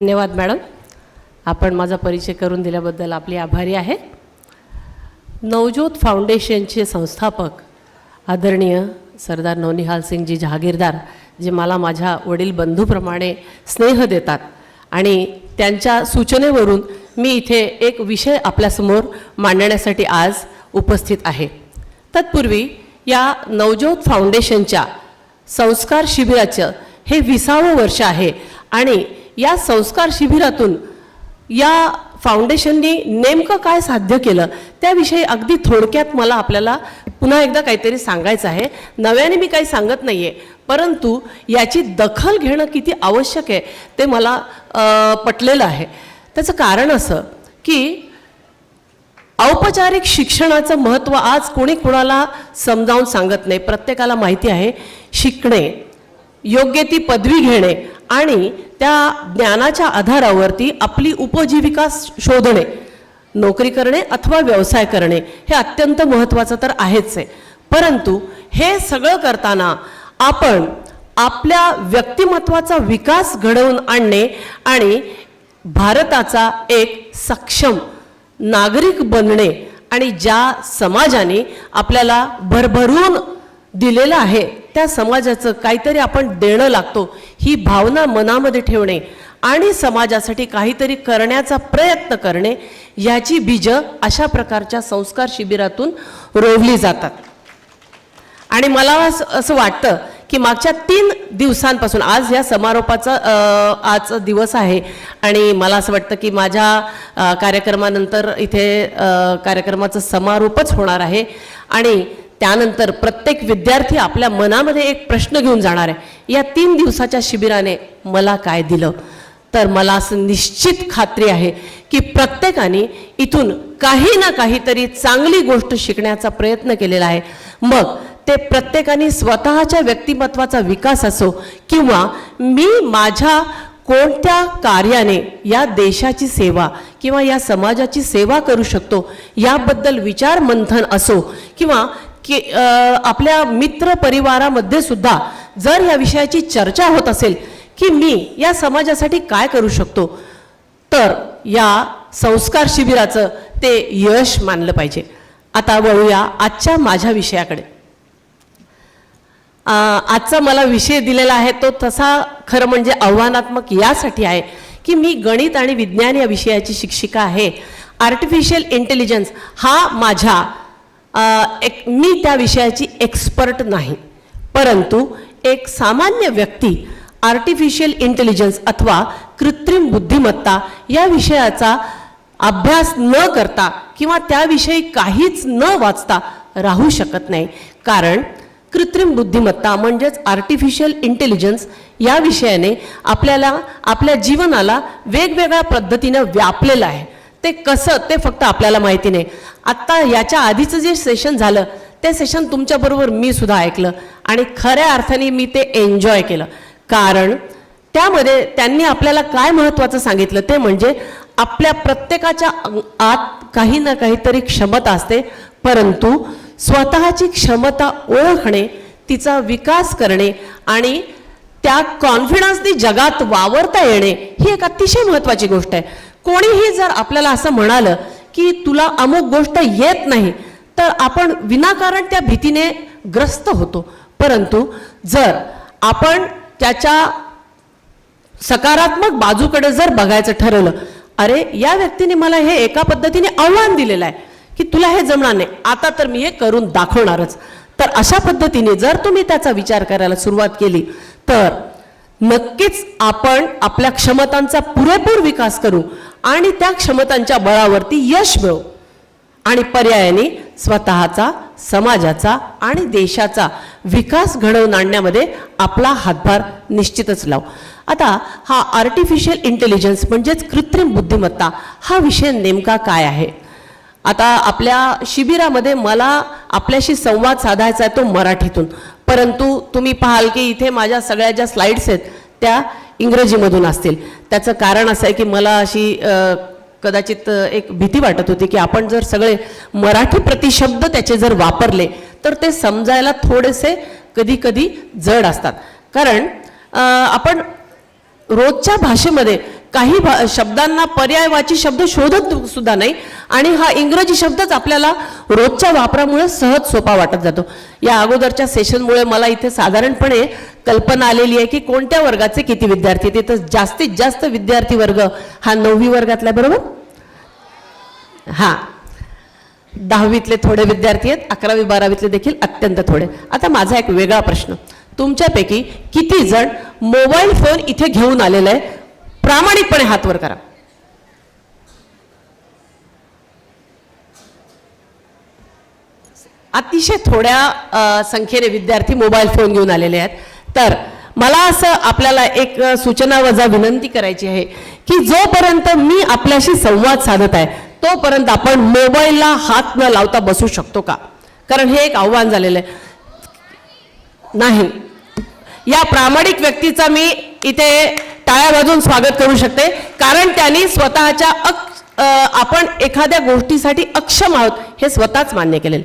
धन्यवाद मॅडम, आपण माझा परिचय करून दिल्याबद्दल आपली आभारी आहे। नवज्योत फाउंडेशनचे संस्थापक आदरणीय सरदार नौनिहाल सिंगजी जहागीरदार, जे मला माझ्या वडील बंधूप्रमाणे स्नेह देतात आणि त्यांच्या सूचनेवरून मी इथे एक विषय आपल्यासमोर मांडण्यासाठी आज उपस्थित आहे। तत्पूर्वी या नवज्योत फाउंडेशनच्या संस्कार शिबिराचं हे 20वे वर्ष आहे आणि या संस्कार शिबिरातून या फाउंडेशननी नेमकं काय साध्य केलं त्याविषयी अगदी थोडक्यात मला आपल्याला पुन्हा एकदा काहीतरी सांगायचं आहे। नव्याने मी काही सांगत नाही आहे, परंतु याची दखल घेणं किती आवश्यक आहे ते मला पटलेलं आहे। त्याचं कारण असं की औपचारिक शिक्षणाचं महत्त्व आज कोणी कोणाला समजावून सांगत नाही। प्रत्येकाला माहिती आहे शिकणे, योग्य ती पदवी घेणे आणि त्या ज्ञानाच्या आधारावरती आपली उपजीविका शोधणे, नोकरी करणे अथवा व्यवसाय करणे हे अत्यंत महत्त्वाचं तर आहेच आहे। परंतु हे सगळं करताना आपण आपल्या व्यक्तिमत्वाचा विकास घडवून आणणे आणि भारताचा एक सक्षम नागरिक बनणे आणि ज्या समाजाने आपल्याला भरभरून दिलेलं आहे त्या समाजाचं काहीतरी आपण देणं लागतो ही भावना मनामध्ये ठेवणे आणि समाजासाठी काहीतरी करण्याचा प्रयत्न करणे याची बीज अशा प्रकारच्या संस्कार शिबिरातून रोवली जातात। आणि मला असं वाटतं की मागच्या 3 दिवसांपासून आज या समारोपाचा आज दिवस आहे आणि मला असं वाटतं की माझ्या कार्यक्रमानंतर इथे कार्यक्रमाचा समारोपच होणार आहे आणि त्यानंतर प्रत्येक विद्यार्थी आपल्या मनामध्ये एक प्रश्न घेऊन जाणार आहे, या 3 दिवसाच्या शिबिराने मला काय दिलं। तर मला असं निश्चित खात्री आहे की प्रत्येकाने इथून काही ना काहीतरी चांगली गोष्ट शिकण्याचा प्रयत्न केलेला आहे। मग ते प्रत्येकाने स्वतःच्या व्यक्तिमत्वाचा विकास असो किंवा मी माझ्या कोणत्या कार्याने या देशाची सेवा किंवा या समाजाची सेवा करू शकतो याबद्दल विचार मंथन असो किंवा की आपल्या मित्र परिवारामध्ये सुद्धा जर या विषयाची चर्चा होत असेल की मी या समाजासाठी काय करू शकतो, तर या संस्कार शिबिराचं ते यश मानलं पाहिजे। आता वळूया आजच्या माझ्या विषयाकडे। आजचा मला विषय दिलेला आहे तो तसा खरं म्हणजे आव्हानात्मक यासाठी आहे की मी गणित आणि विज्ञान या विषयाची शिक्षिका आहे। आर्टिफिशियल इंटेलिजन्स हा माझ्या मी त्या विषयाची एक्सपर्ट नाही, परंतु एक सामान्य व्यक्ती आर्टिफिशियल इंटेलिजन्स अथवा कृत्रिम बुद्धिमत्ता या विषयाचा अभ्यास न करता किंवा त्याविषयी काहीच न वाचता राहू शकत नाही। कारण कृत्रिम बुद्धिमत्ता म्हणजेच आर्टिफिशियल इंटेलिजन्स या विषयाने आपल्याला आपल्या जीवनाला वेगवेगळ्या पद्धतीने व्यापलेलं आहे। ते कसं ते फक्त आपल्याला माहिती नाही। आत्ता याच्या आधीचं जे सेशन झालं ते सेशन तुमच्याबरोबर मी सुद्धा ऐकलं आणि खऱ्या अर्थाने मी ते एन्जॉय केलं। कारण त्यामध्ये त्यांनी आपल्याला काय महत्त्वाचं सांगितलं ते म्हणजे आपल्या प्रत्येकाच्या आत काही ना काहीतरी क्षमता असते, परंतु स्वतःची क्षमता ओळखणे, तिचा विकास करणे आणि त्या कॉन्फिडन्सनी जगात वावरता येणे ही एक अतिशय महत्त्वाची गोष्ट आहे। कोणीही जर आपल्याला असं म्हणालं की तुला अमुक गोष्ट येत नाही तर आपण विनाकारण त्या भीतीने ग्रस्त होतो, परंतु जर आपण त्याच्या सकारात्मक बाजूकडे जर बघायचं ठरवलं, अरे या व्यक्तीने मला हे एका पद्धतीने आव्हान दिलेलं आहे की तुला हे जमणार नाही, आता तर मी हे करून दाखवणारच। तर अशा पद्धतीने जर तुम्ही त्याचा विचार करायला सुरुवात केली तर नक्कीच आपण आपल्या क्षमतांचा पुरेपूर विकास करू आणि त्या क्षमतांच्या बळावरती यश मिळवू आणि पर्यायाने स्वतःचा, समाजाचा आणि देशाचा विकास घडवून आणण्यामध्ये आपला हातभार निश्चितच लावू। आता हा आर्टिफिशियल इंटेलिजन्स म्हणजेच कृत्रिम बुद्धिमत्ता हा विषय नेमका काय आहे। आता आपल्या शिबिरामध्ये मला आपल्याशी संवाद साधायचा आहे तो मराठीतून, परंतु तुम्ही पाहाल की इथे माझ्या सगळ्या ज्या स्लाइड्स आहेत त्या इंग्रजीमधून असतील। त्याचं कारण असं आहे की मला अशी कदाचित एक भीती वाटत होती की आपण जर सगळे मराठी प्रतिशब्द त्याचे जर वापरले तर ते समजायला थोडेसे कधी कधी जड असतात। कारण आपण रोजच्या भाषेमध्ये काही शब्दांना पर्यायवाची शब्द शोधत सुद्धा नाही आणि हा इंग्रजी शब्दच आपल्याला रोजच्या वापरामुळे सहज सोपा वाटत जातो. या अगोदरच्या सेशनमुळे मला इथे साधारणपणे कल्पना आलेली आहे की कोणत्या वर्गाचे किती विद्यार्थी. तिथं जास्तीत जास्त विद्यार्थी वर्ग हा 9वी वर्गातला, बरोबर? हां, 10वीतले थोडे विद्यार्थी आहेत, 11वी 12वीतले देखील अत्यंत थोडे. आता माझा एक वेगळा प्रश्न, तुमच्यापैकी किती जण मोबाईल फोन इथे घेऊन आलेला आहे? प्रामाणिकपणे हात वर करा. अतिशय थोड्या संख्येने विद्यार्थी मोबाईल फोन घेऊन आलेले आहेत. तर मला असं आपल्याला एक सूचना वजा विनंती करायची आहे की जोपर्यंत मी आपल्याशी संवाद साधत आहे तोपर्यंत आपण मोबाईलला हात न लावता बसू शकतो का? कारण हे एक आव्हान झालेलं आहे. नाही, या प्रामाणिक व्यक्तीचा मी इथे टाळ्या वाजवून स्वागत करू शकते, कारण त्यांनी स्वतःच्या आपण एखाद्या गोष्टीसाठी अक्षम आहोत हे स्वतःच मान्य केलेलं.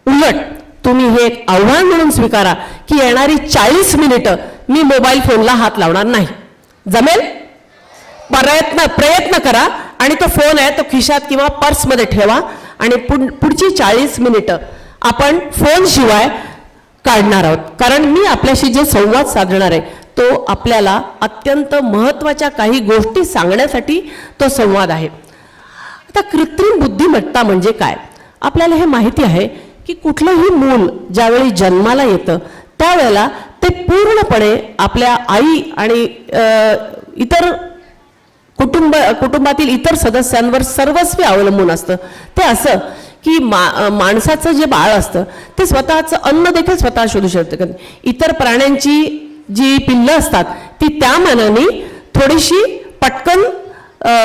उलट तुम्ही हे एक आव्हान म्हणून स्वीकारा की येणारी 40 मिनिटं मी मोबाईल फोनला हात लावणार नाही. जमेल? प्रयत्न करा आणि तो फोन आहे तो खिशात किंवा पर्समध्ये ठेवा आणि पुढची 40 मिनिटं आपण फोन शिवाय काढणार आहोत. कारण मी आपल्याशी जे संवाद साधणार आहे तो आपल्याला अत्यंत महत्त्वाच्या काही गोष्टी सांगण्यासाठी तो संवाद आहे. आता कृत्रिम बुद्धिमत्ता म्हणजे काय? आपल्याला हे माहिती आहे की कुठलंही मूल ज्यावेळी जन्माला येतं त्यावेळेला ते पूर्णपणे आपल्या आई आणि इतर कुटुंबातील इतर सदस्यांवर सर्वस्वी अवलंबून असतं. ते असं की माणसाचं जे बाळ असतं ते स्वतःचं अन्न देखील स्वतः शोधू शकतं. इतर प्राण्यांची जी पिल्लं असतात ती त्या मानाने थोडीशी पटकन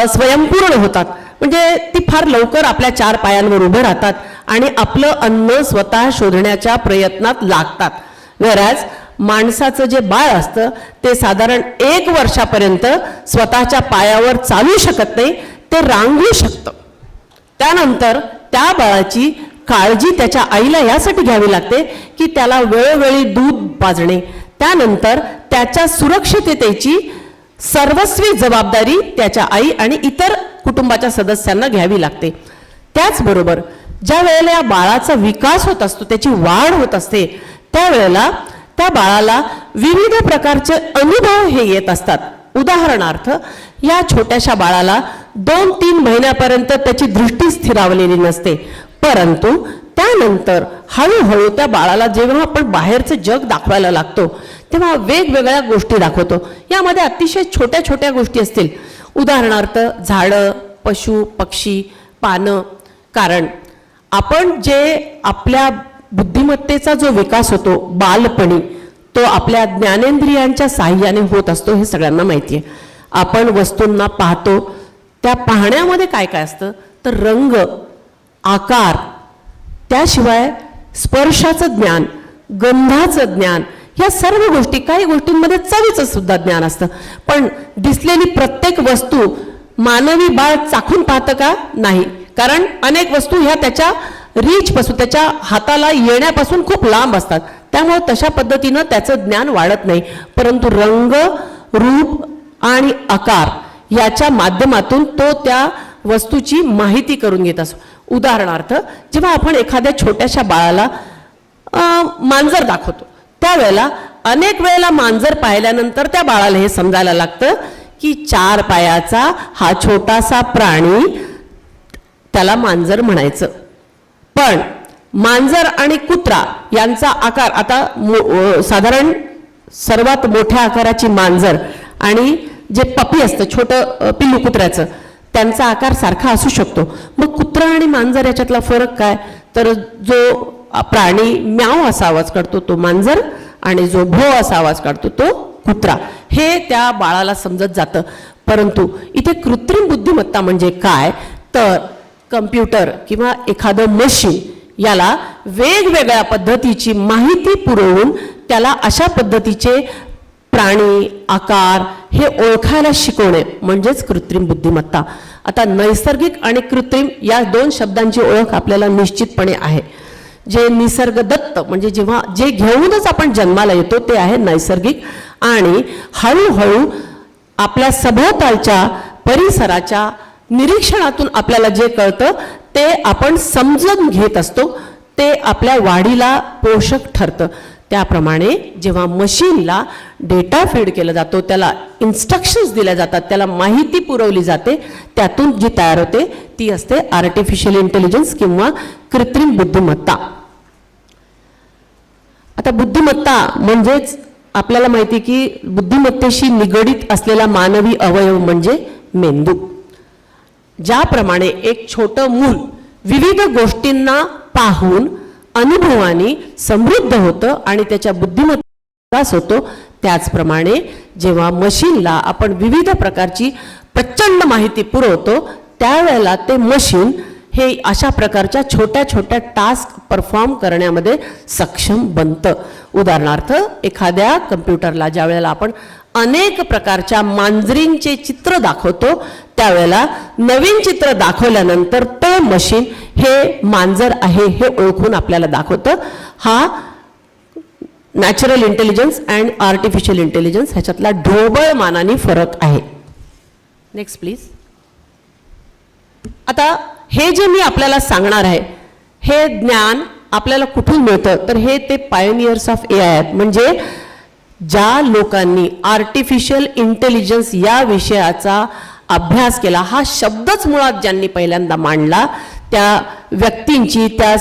स्वयंपूर्ण होतात, म्हणजे ती फार लवकर आपल्या 4 पायांवर उभे राहतात आणि आपलं अन्न स्वतः शोधण्याच्या प्रयत्नात लागतात. वेराज माणसाचं जे बाळ असतं ते साधारण 1 वर्षापर्यंत स्वतःच्या पायावर चालू शकत नाही, ते रांगू शकतं. त्यानंतर त्या बाळाची काळजी त्याच्या आईला यासाठी घ्यावी लागते की त्याला वेळोवेळी दूध पाजणे, त्यानंतर त्याच्या सुरक्षिततेची सर्वस्वी जबाबदारी त्याच्या आई आणि इतर कुटुंबाच्या सदस्यांना घ्यावी लागते. त्याचबरोबर ज्या वेळेला या बाळाचा विकास होत असतो, त्याची वाढ होत असते, त्यावेळेला त्या बाळाला विविध प्रकारचे अनुभव हे येत असतात. उदाहरणार्थ या छोट्याशा बाळाला 2-3 महिन्यापर्यंत त्याची दृष्टी स्थिरावलेली नसते, परंतु त्यानंतर हळूहळू त्या बाळाला जेव्हा आपण बाहेरचं जग दाखवायला लागतो तेव्हा वेगवेगळ्या गोष्टी दाखवतो. यामध्ये अतिशय छोट्या छोट्या गोष्टी असतील, उदाहरणार्थ झाडं, पशु पक्षी, पानं. कारण आपण जे आपल्या बुद्धिमत्तेचा जो विकास होतो बालपणी तो आपल्या ज्ञानेंद्रियांच्या साहाय्याने होत असतो हे सगळ्यांना माहिती आहे. आपण वस्तूंना पाहतो, त्या पाहण्यामध्ये काय काय असतं तर रंग, आकार, त्याशिवाय स्पर्शाचं ज्ञान, गंधाचं ज्ञान, या सर्व गोष्टी. काही गोष्टींमध्ये चवीचं सुद्धा ज्ञान असतं. पण दिसलेली प्रत्येक वस्तू मानवी बाळ चाखून पाहतं का? नाही, कारण अनेक वस्तू ह्या त्याच्या रीचपासून, त्याच्या हाताला येण्यापासून खूप लांब असतात, त्यामुळे तशा पद्धतीनं त्याचं ज्ञान वाढत नाही. परंतु रंग, रूप आणि आकार याच्या माध्यमातून तो त्या वस्तूची माहिती करून घेत असतो. उदाहरणार्थ जेव्हा आपण एखाद्या छोट्याशा बाळाला मांजर दाखवतो त्यावेळेला अनेक वेळेला मांजर पाहिल्यानंतर त्या बाळाला हे समजायला लागतं की 4 पायाचा हा छोटासा प्राणी, त्याला मांजर म्हणायचं. पण मांजर आणि कुत्रा यांचा आकार, आता साधारण सर्वात मोठ्या आकाराची मांजर आणि जे पपी असतं छोटं पिल्लू कुत्र्याचं, त्यांचा आकार सारखा असू शकतो. मग कुत्रा आणि मांजर याच्यातला फरक काय? तर जो प्राणी म्याव असा आवाज काढतो तो मांजर आणि जो भो असा आवाज काढतो तो कुत्रा, हे त्या बाळाला समजत जातं. परंतु इथे कृत्रिम बुद्धिमत्ता म्हणजे काय तर कम्प्युटर किंवा एखादं मशीन याला वेगवेगळ्या पद्धतीची माहिती पुरवून त्याला अशा पद्धतीचे प्राणी, आकार हे ओळखायला शिकवणे म्हणजेच कृत्रिम बुद्धिमत्ता. आता नैसर्गिक आणि कृत्रिम या 2 शब्दांची ओळख आपल्याला निश्चितपणे आहे. जे निसर्गदत्त म्हणजे जेव्हा जे घेऊनच आपण जन्माला येतो ते आहे नैसर्गिक, आणि हळूहळू आपल्या सभोवतालच्या परिसराच्या निरीक्षणातून आपल्याला जे कळतं ते आपण समजून घेत असतो, ते आपल्या वाढीला पोषक ठरतं. त्याप्रमाणे जेव्हा मशीनला डेटा फीड केला जातो, त्याला इन्स्ट्रक्शन्स दिल्या जातात, त्याला माहिती पुरवली जाते, त्यातून जी तयार होते ती असते आर्टिफिशियल इंटेलिजन्स किंवा कृत्रिम बुद्धिमत्ता. आता बुद्धिमत्ता म्हणजेच आपल्याला माहिती की बुद्धिमत्तेशी निगडीत असलेला मानवी अवयव म्हणजे मेंदू. ज्याप्रमाणे एक छोटं मूल विविध गोष्टींना पाहून अनुभवाने समृद्ध होतं आणि त्याच्या बुद्धिमत्ता विकास होतो, त्याचप्रमाणे जेव्हा मशीनला आपण विविध प्रकारची प्रचंड माहिती पुरवतो त्यावेळेला ते मशीन हे अशा प्रकारच्या छोट्या छोट्या टास्क परफॉर्म करण्यामध्ये सक्षम बनतं. उदाहरणार्थ एखाद्या कम्प्युटरला ज्या वेळेला आपण अनेक प्रकारच्या मांजरींचे चित्र दाखवतो त्यावेळेला नवीन चित्र दाखवल्यानंतर ते मशीन हे मांजर आहे हे ओळखून आपल्याला दाखवतं. हा natural intelligence and artificial intelligence ह्याच्यातला ढोबळ मानाने फरक आहे. Next please. आता हे जे मी आपल्याला सांगणार आहे हे ज्ञान आपल्याला कुठून मिळतं तर हे ते पायोनियर्स ऑफ AI आहेत. म्हणजे ज्या लोकांनी आर्टिफिशियल इंटेलिजन्स या विषयाचा अभ्यास केला, हा शब्दच मुळात ज्यांनी पहिल्यांदा मांडला, त्या व्यक्तींची, त्या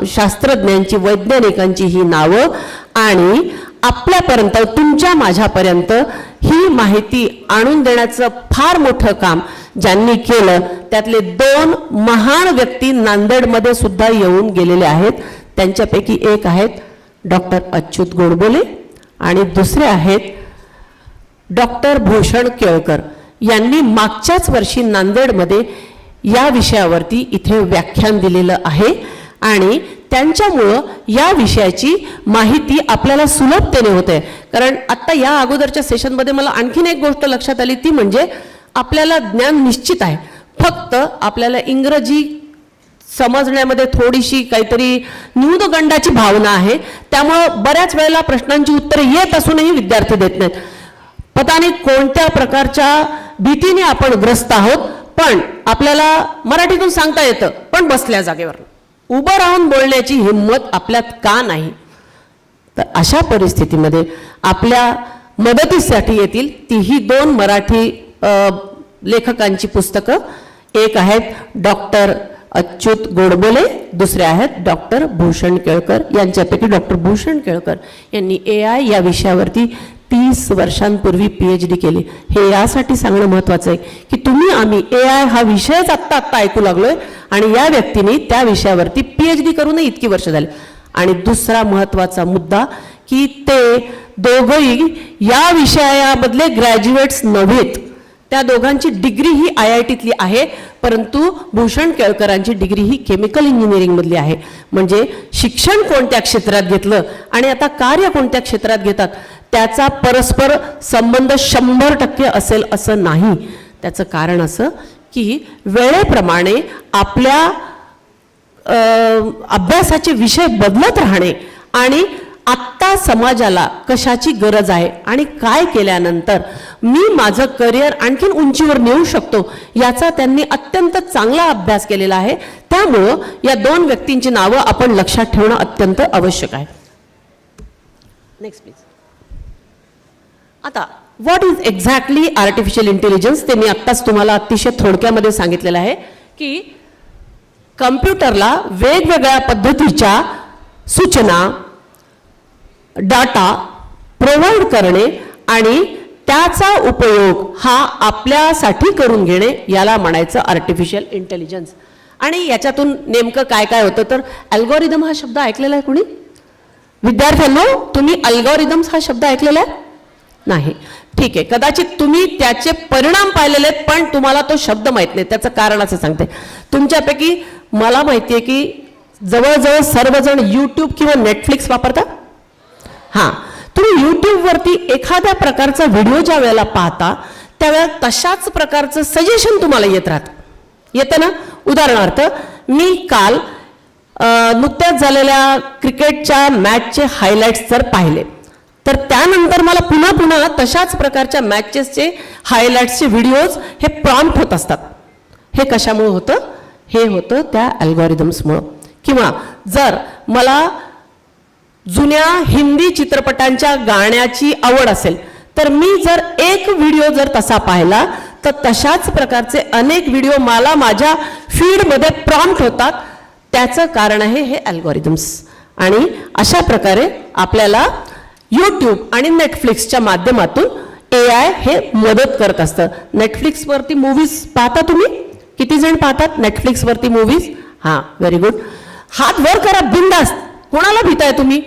शास्त्रज्ञांची, वैज्ञानिकांची ही नावं आणि आपल्यापर्यंत तुमच्या माझ्यापर्यंत ही माहिती आणून देण्याचं फार मोठं काम ज्यांनी केलं त्यातले 2 महान व्यक्ती नांदेडमध्ये सुद्धा येऊन गेलेले आहेत. त्यांच्यापैकी एक आहेत डॉक्टर अच्युत गोडबोले आणि दुसरे आहेत डॉक्टर भूषण केळकर. यांनी मागच्याच वर्षी नांदेडमध्ये या विषयावरती इथे व्याख्यान दिलेलं आहे आणि त्यांच्यामुळं या विषयाची माहिती आपल्याला सुलभतेने होते. कारण आत्ता या अगोदरच्या सेशनमध्ये मला आणखीन एक गोष्ट लक्षात आली, ती म्हणजे आपल्याला ज्ञान निश्चित आहे, फक्त आपल्याला इंग्रजी समजण्यामध्ये थोडीशी काहीतरी न्यूनगंडाची भावना आहे. त्यामुळं बऱ्याच वेळेला प्रश्नांची उत्तरे येत असूनही विद्यार्थी देत नाहीत. पता नाही कोणत्या प्रकारच्या भीतीने आपण ग्रस्त आहोत, पण आपल्याला मराठीतून सांगता येतं पण बसल्या जागेवर उभं राहून बोलण्याची हिंमत आपल्यात का नाही. तर अशा परिस्थितीमध्ये आपल्या मदतीसाठी येतील तीही 2 मराठी लेखकांची पुस्तकं. एक आहेत डॉक्टर अच्युत गोडबोले, दुसरे आहेत डॉक्टर भूषण केळकर. यांच्यापैकी डॉक्टर भूषण केळकर यांनी AI या विषयावरती 30 वर्षांपूर्वी PhD केली. हे यासाठी सांगणं महत्त्वाचं आहे की तुम्ही आम्ही AI हा विषयच आत्ता ऐकू लागलोय आणि या व्यक्तीने त्या विषयावरती PhD करूनही इतकी वर्ष झाली. आणि दुसरा महत्त्वाचा मुद्दा की ते दोघंही या विषयामधले ग्रॅज्युएट्स नव्हेत. त्या दोघांची डिग्री ही IITतली आहे, परंतु भूषण केळकरांची डिग्री ही केमिकल इंजिनिअरिंगमधली आहे. म्हणजे शिक्षण कोणत्या क्षेत्रात घेतलं आणि आता कार्य कोणत्या क्षेत्रात घेतात त्याचा परस्पर संबंध 100% असेल असं नाही. त्याचं कारण असं की वेळेप्रमाणे आपल्या अभ्यासाचे विषय बदलत राहणे आणि आत्ता समाजाला कशाची गरज आहे आणि काय केल्यानंतर मी माझं करिअर आणखीन उंचीवर नेऊ शकतो याचा त्यांनी अत्यंत चांगला अभ्यास केलेला आहे. त्यामुळं या 2 व्यक्तींची नावं आपण लक्षात ठेवणं अत्यंत आवश्यक आहे. Next please. आता what is exactly artificial intelligence ते मी आत्ताच तुम्हाला अतिशय थोडक्यामध्ये सांगितलेलं आहे की कम्प्युटरला वेगवेगळ्या पद्धतीच्या सूचना, डाटा प्रोव्हाइड करणे आणि त्याचा उपयोग हा आपल्यासाठी करून घेणे याला म्हणायचं आर्टिफिशियल इंटेलिजन्स. आणि याच्यातून नेमकं काय काय होतं तर अल्गोरिदम हा शब्द ऐकलेला आहे कुणी? विद्यार्थ्यांनो, तुम्ही अल्गोरिदम्स हा शब्द ऐकलेला आहे? नाही. ठीक आहे, कदाचित तुम्ही त्याचे परिणाम पाहिलेले आहेत पण तुम्हाला तो शब्द माहीत नाही. त्याचं कारण असं सांगते, तुमच्यापैकी मला माहिती आहे की जवळजवळ सर्वजण यूट्यूब किंवा नेटफ्लिक्स वापरता. हां, तुम्ही यूट्यूबवरती एखाद्या प्रकारचा व्हिडिओ ज्या वेळेला पाहता त्यावेळेला तशाच प्रकारचं सजेशन तुम्हाला येत राहतं, येतं ना. उदाहरणार्थ मी काल नुकत्याच झालेल्या क्रिकेटच्या मॅचचे हायलाइट्स जर पाहिले तर त्यानंतर मला पुन्हा पुन्हा तशाच प्रकारच्या मॅचेसचे हायलाईट्सचे व्हिडिओज हे प्रॉम्प्ट होत असतात. हे कशामुळे होतं? हे होतं त्या अल्गोरिदम्समुळं. किंवा जर मला जुन्या हिंदी चित्रपटांच्या गाण्याची आवड असेल तर मी जर एक व्हिडिओ जर तसा पाहिला तर तशाच प्रकारचे अनेक व्हिडिओ मला माझ्या फीडमध्ये प्रॉम्प्ट होतात. त्याचं कारण आहे हे अल्गोरिदम्स. आणि अशा प्रकारे आपल्याला यूट्यूब आणि नेटफ्लिक्सच्या माध्यमातून AI हे मदत करत असतं. नेटफ्लिक्सवरती मूव्हीज पाहता तुम्ही? किती जण पाहतात नेटफ्लिक्सवरती मूव्हीज? हां, व्हेरी गुड. हात वर करा बिंदास्त. कोणाला भीताय तुम्ही?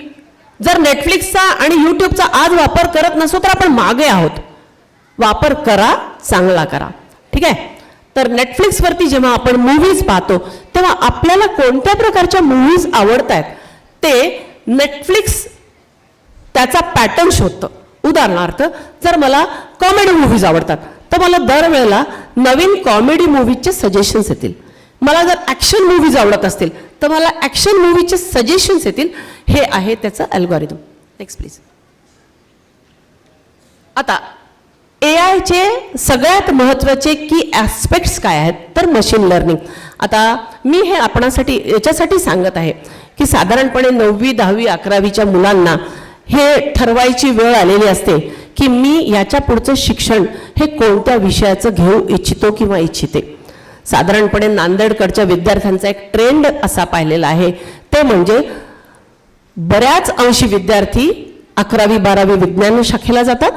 जर नेटफ्लिक्सचा आणि यूट्यूबचा आज वापर करत नसो तर आपण मागे आहोत. वापर करा, चांगला करा. ठीक आहे. तर नेटफ्लिक्सवरती जेव्हा आपण मूव्हीज पाहतो तेव्हा आपल्याला कोणत्या प्रकारच्या मूव्हीज आवडत आहेत ते नेटफ्लिक्स त्याचा पॅटर्न शोधतं. उदाहरणार्थ जर मला कॉमेडी मूव्हीज आवडतात तर मला दरवेळेला नवीन कॉमेडी मूव्हीजचे सजेशन्स येतील. मला जर ॲक्शन मूव्हीज आवडत असतील तर मला ॲक्शन मूव्हीचे सजेशन्स येतील. हे आहे त्याचं अल्गोरिदम. Next please. आता AIचे सगळ्यात महत्त्वाचे की ॲस्पेक्ट्स काय आहेत तर मशीन लर्निंग. आता मी हे आपणासाठी याच्यासाठी सांगत आहे की साधारणपणे 9वी 10वी 11वीच्या मुलांना हे ठरवायची वेळ आलेली असते की मी याच्या पुढचं शिक्षण हे कोणत्या विषयाचं घेऊ इच्छितो किंवा इच्छिते. साधारणपणे नांदेडकडच्या विद्यार्थ्यांचा एक ट्रेंड असा पाहिलेला आहे ते म्हणजे बऱ्याच अंशी विद्यार्थी 11वी 12वी विज्ञान शाखेला जातात.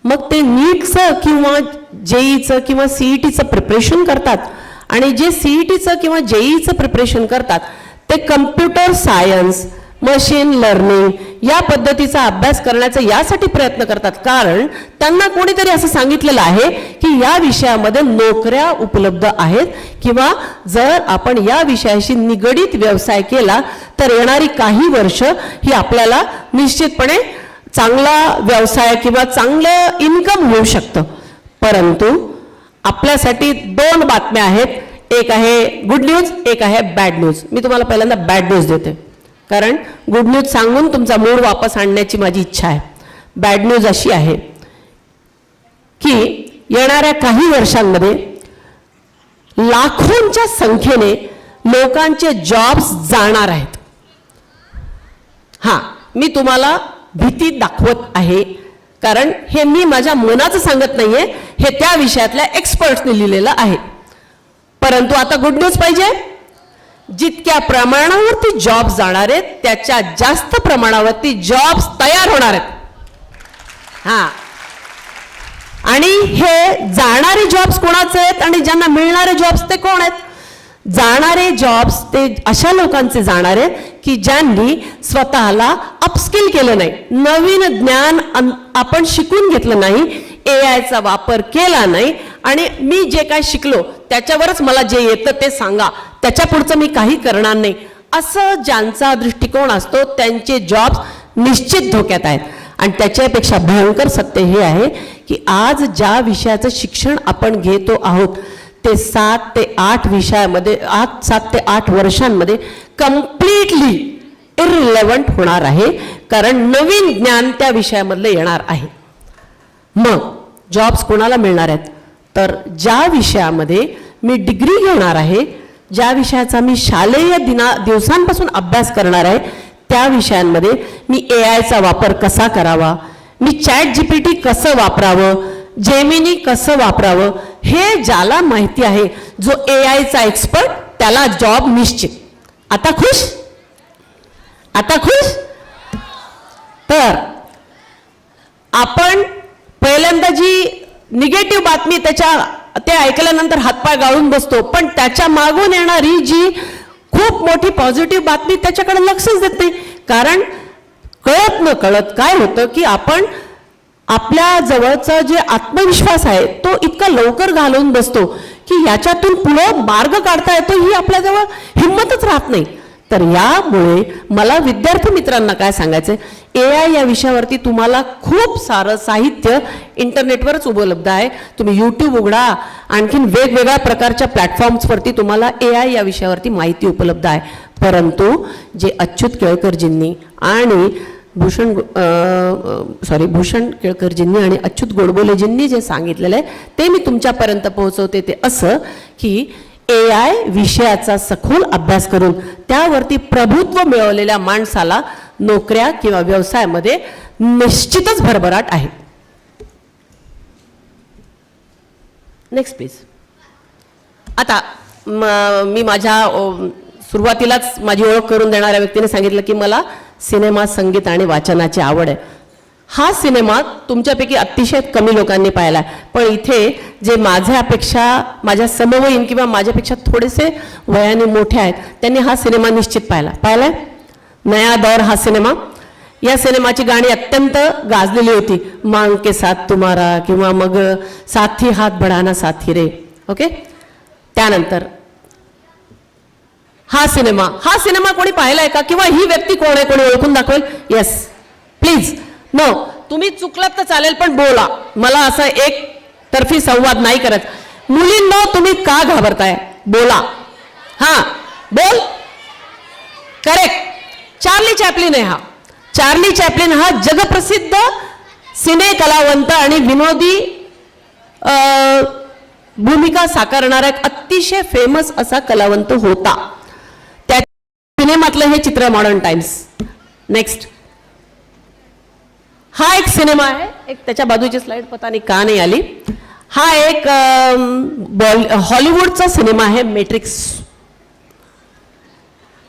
मग ते नीटचं किंवा JEEचं किंवा CETचं प्रिपरेशन करतात आणि जे CETचं किंवा JEEचं प्रिपरेशन करतात ते कम्प्युटर सायन्स मशीन लर्निंग या पद्धतीचा अभ्यास करण्याचा यासाठी प्रयत्न करतात कारण त्यांना कोणीतरी असं सांगितलेलं आहे की या विषयामध्ये नोकऱ्या उपलब्ध आहेत किंवा जर आपण या विषयाशी निगडित व्यवसाय केला तर येणारी काही वर्ष ही आपल्याला निश्चितपणे चांगला व्यवसाय किंवा चांगलं इन्कम होऊ शकतं. परंतु आपल्यासाठी 2 बातम्या आहेत. एक आहे गुड न्यूज, एक आहे बॅड न्यूज. मी तुम्हाला पहिल्यांदा बॅड न्यूज देते कारण गुड न्यूज सांगून तुमचा मूड वापस आणण्याची माझी इच्छा आहे. बॅड न्यूज अशी आहे की येणाऱ्या काही वर्षांमध्ये लाखोंच्या संख्येने लोकांचे जॉब्स जाणार आहेत. हां, मी तुम्हाला भीती दाखवत आहे कारण हे मी माझ्या मनाचं सांगत नाहीये, हे त्या विषयातल्या एक्सपर्ट्सने लिहिलेलं आहे. परंतु आता गुड न्यूज पाहिजे. जितक्या प्रमाणावरती जॉब्स जाणार आहेत त्याच्या जास्त प्रमाणावरती जॉब्स तयार होणार आहेत. हां, आणि हे जाणारे जॉब्स कोणाचे आहेत आणि ज्यांना मिळणारे जॉब्स ते कोण आहेत? जाणारे जॉब्स ते अशा लोकांचे जाणार आहेत की ज्यांनी स्वतःला अपस्किल केलं नाही, नवीन ज्ञान आपण शिकून घेतलं नाही, AIचा वापर केला नाही आणि मी जे काय शिकलो त्याच्यावरच मला जे येतं ते सांगा, त्याच्या पुढचं मी काही करणार नाही, असं ज्यांचा दृष्टिकोन असतो त्यांचे जॉब्स निश्चित धोक्यात आहेत. आणि त्याच्यापेक्षा भयंकर सत्य हे आहे की आज ज्या विषयाचं शिक्षण आपण घेतो आहोत ते 7 ते 8 विषयामध्ये 7 ते 8 वर्षांमध्ये कम्प्लिटली इररिलेव्हंट होणार आहे कारण नवीन ज्ञान त्या विषयामधलं येणार आहे. मग जॉब्स कोणाला मिळणार आहेत तर ज्या विषयामध्ये मी डिग्री घेणार आहे, ज्या विषयाचा मी शालेय दिवसांपासून अभ्यास करणार आहे त्या विषयांमध्ये मी AIचा वापर कसा करावा, मी ChatGPT कसं वापरावं, जेमिनी कसं वापरावं हे ज्याला माहिती आहे, जो AIचा एक्सपर्ट त्याला जॉब निश्चित. आता खुश? आता खुश? तर आपण पहिल्यांदा जी निगेटिव्ह बातमी ते ऐकल्यानंतर हातपाय गाळून बसतो, पण त्याच्या मागून येणारी जी खूप मोठी पॉझिटिव्ह बातमी त्याच्याकडे लक्षच देत नाही. कारण कळत न कळत काय होतं की आपण आपल्या जवळचा जे आत्मविश्वास आहे तो इतका लवकर घालवून बसतो की याच्यातून पुढे मार्ग काढता येतो ही आपल्याजवळ हिंमतच राहत नाही. तर यामुळे मला विद्यार्थी मित्रांना काय सांगायचं, AI या विषयावरती तुम्हाला खूप सारं साहित्य इंटरनेटवरच उपलब्ध आहे. तुम्ही YouTube उघडा, आणखीन वेगवेगळ्या प्रकारच्या प्लॅटफॉर्म्सवरती तुम्हाला AI या विषयावरती माहिती उपलब्ध आहे. परंतु जे अच्युत केळकरजींनी आणि भूषण केळकरजींनी आणि अच्युत गोडबोलेजींनी जे सांगितलेलं आहे ते मी तुमच्यापर्यंत पोहोचवते. ते असं की AI विषयाचा सखोल अभ्यास करून त्यावरती प्रभुत्व मिळवलेल्या माणसाला नोकऱ्या किंवा व्यवसायामध्ये निश्चितच भरभराट आहे. Next please. आता मी माझ्या सुरुवातीलाच माझी ओळख करून देणाऱ्या व्यक्तीने सांगितलं की मला सिनेमा, संगीत आणि वाचनाची आवड आहे. हा सिनेमा तुमच्यापैकी अतिशय कमी लोकांनी पाहिला आहे, पण इथे जे माझ्यापेक्षा माझ्या समवयीन किंवा माझ्यापेक्षा थोडेसे वयाने मोठे आहेत त्यांनी हा सिनेमा निश्चित पाहिलाय. नया दौर हा सिनेमा. या सिनेमाची गाणी अत्यंत गाजलेली होती. मांग के साथ तुम्हारा किंवा मग साथी हात बढाना साथी रे. ओके. त्यानंतर हा सिनेमा कोणी पाहिलाय का? किंवा ही व्यक्ती कोण आहे, कोणी ओळखून दाखवेल? Yes please. नो, तुम्ही चुकलात तर चालेल पण बोला. मला असा एक तर्फी संवाद नाही करत. मुलींनो, तुम्ही का घाबरताय? बोला. हा बोल. करेक्ट. चार्ली चॅपलिन आहे हा. चार्ली चॅपलिन हा जगप्रसिद्ध सिने कलावंत आणि विनोदी भूमिका साकारणारा एक अतिशय फेमस असा कलावंत होता. त्या सिनेमातलं हे चित्र मॉडर्न टाइम्स. नेक्स्ट. हा एक सिनेमा आहे. एक त्याच्या बाजूची स्लाइड पता नाही का नाही आली. हा एक हॉलिवूडचा सिनेमा आहे, मॅट्रिक्स.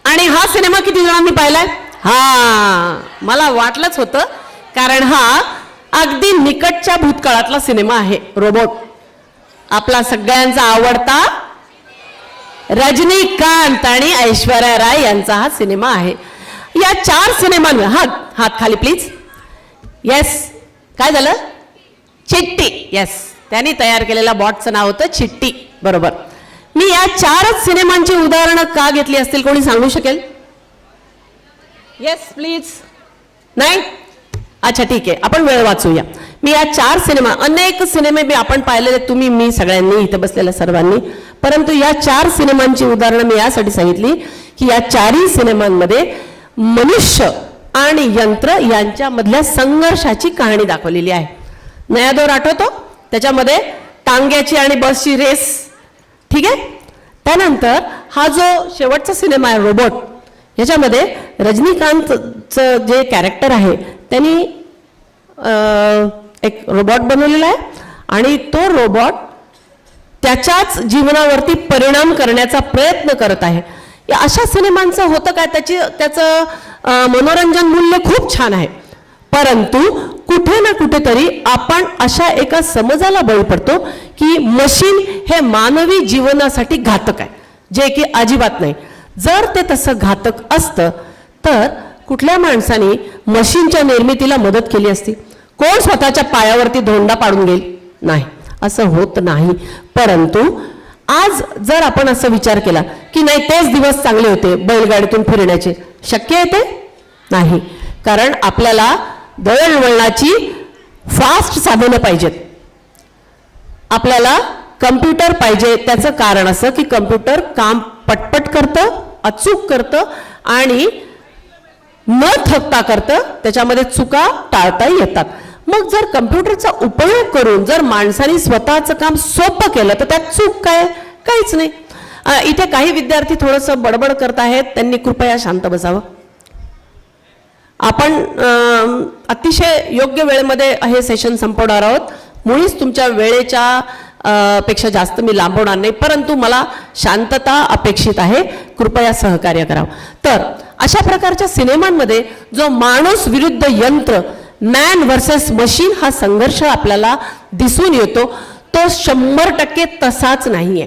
आणि हा सिनेमा किती जणांनी पाहिलाय? हा, मला वाटलंच होतं, कारण हा अगदी निकटच्या भूतकाळातला सिनेमा आहे. रोबोट. आपला सगळ्यांचा आवडता रजनीकांत आणि ऐश्वर्या राय यांचा हा सिनेमा आहे. या 4 सिनेमांवर हात खाली प्लीज. येस. काय झालं? चिट्टी. येस, त्यांनी तयार केलेल्या बॉटचं नाव होतं चिट्टी. बरोबर. मी या 4च सिनेमांची उदाहरणं का घेतली असतील, कोणी सांगू शकेल? Yes please. नाही? अच्छा ठीक आहे, आपण वेळ वाचूया. मी या 4 सिनेमा, अनेक सिनेमे मी आपण पाहिलेले, तुम्ही, मी, सगळ्यांनी, इथे बसलेल्या सर्वांनी, परंतु या 4 सिनेमांची उदाहरणं मी यासाठी सांगितली की या 4ही सिनेमांमध्ये मनुष्य आणि यंत्र यांच्यामधल्या संघर्षाची कहाणी दाखवलेली आहे. नया दौर आठवतो? त्याच्यामध्ये टांग्याची आणि बसची रेस. ठीक आहे. त्यानंतर हा जो शेवटचा सिनेमा आहे रोबोट, याच्यामध्ये रजनीकांतचं जे कॅरेक्टर आहे त्यांनी एक रोबोट बनवलेला आहे आणि तो रोबोट त्याच्याच जीवनावरती परिणाम करण्याचा प्रयत्न करत आहे. या अशा सिनेमांचं होतं काय, त्याचं मनोरंजन मूल्य खूप छान आहे, परंतु कुठे ना कुठेतरी आपण अशा एका समजाला बळी पडतो की मशीन हे मानवी जीवनासाठी घातक आहे, जे की अजिबात नाही. जर ते तसं घातक असतं तर कुठल्या माणसाने मशीनच्या निर्मितीला मदत केली असती? कोण स्वतःच्या पायावरती धोंडा पाडून घेईल? नाही, असं होत नाही. परंतु आज जर आपण असं विचार केला की नाही, तेच दिवस चांगले होते बैलगाडीतून फिरण्याचे, शक्य आहे ते? नाही. कारण आपल्याला दळणवळणाची फास्ट साधनं पाहिजेत. आपल्याला कम्प्युटर पाहिजे. त्याचं कारण असं की कम्प्युटर काम पटपट करतं, अचूक करतं आणि न थकता करतं. त्याच्यामध्ये चुका टाळता येतात. मग जर कम्प्युटरचा उपयोग करून जर माणसाने स्वतःचं काम सोपं केलं तर त्यात चूक काय? काहीच नाही. इथे काही विद्यार्थी थोडंसं बडबड करत आहेत, त्यांनी कृपया शांत बसावं. आपण अतिशय योग्य वेळेमध्ये हे सेशन संपवणार आहोत. मुळीच तुमच्या वेळेच्या पेक्षा जास्त मी लांबवणार नाही, परंतु मला शांतता अपेक्षित आहे. कृपया सहकार्य करावं. तर अशा प्रकारच्या सिनेमांमध्ये जो माणूस विरुद्ध यंत्र, मॅन व्हर्सेस मशीन हा संघर्ष आपल्याला दिसून येतो, तो 100% तसाच नाहीये.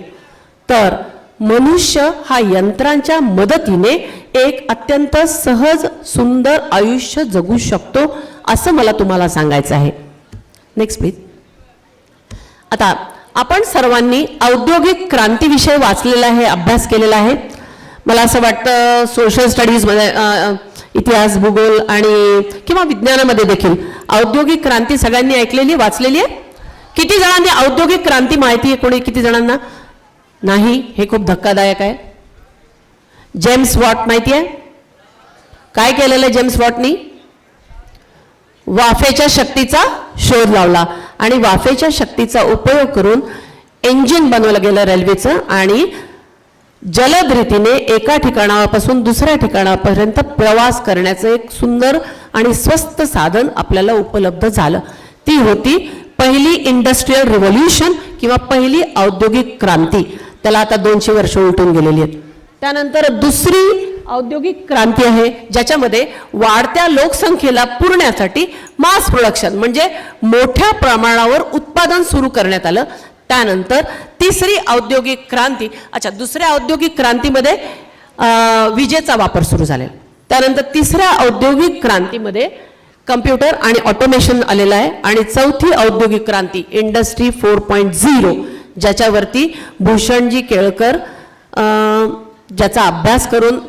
तर मनुष्य हा यंत्रांच्या मदतीने एक अत्यंत सहज सुंदर आयुष्य जगू शकतो, असं मला तुम्हाला सांगायचं आहे. Next please. आता आपण सर्वांनी औद्योगिक क्रांतीविषयी वाचलेला आहे, अभ्यास केलेला आहे. मला असं वाटतं सोशल स्टडीजमध्ये, इतिहास, भूगोल आणि किंवा विज्ञानामध्ये देखील औद्योगिक क्रांती सगळ्यांनी ऐकलेली, वाचलेली आहे. किती जणांनी औद्योगिक क्रांती माहिती आहे? कोणी किती जणांना नाही? हे खूप धक्कादायक आहे. जेम्स वॉट माहिती आहे? काय केलेलं आहे जेम्स वॉटनी? वाफेच्या शक्तीचा शोध लावला आणि वाफेच्या शक्तीचा उपयोग करून इंजिन बनवलं गेलं रेल्वेचं आणि जलद रीतीने एका ठिकाणापासून दुसऱ्या ठिकाणापर्यंत प्रवास करण्याचं एक सुंदर आणि स्वस्त साधन आपल्याला उपलब्ध झालं. ती होती पहिली इंडस्ट्रियल रिव्होल्यूशन किंवा पहिली औद्योगिक क्रांती. त्याला आता 200 वर्ष उलटून गेलेली आहेत. त्यानंतर दुसरी औद्योगिक क्रांती आहे ज्याच्यामध्ये वाढत्या लोकसंख्येला पुरण्यासाठी मास प्रोडक्शन म्हणजे मोठ्या प्रमाणावर उत्पादन सुरू करण्यात आलं. त्यानंतर तिसरी औद्योगिक क्रांती, दुसऱ्या औद्योगिक क्रांतीमध्ये विजेचा वापर सुरू झालेला. त्यानंतर तिसऱ्या औद्योगिक क्रांतीमध्ये कम्प्युटर आणि ऑटोमेशन आलेलं आहे आणि चौथी औद्योगिक क्रांती इंडस्ट्री 4.0 ज्याच्यावरती भूषणजी केळकर ज्याचा अभ्यास करून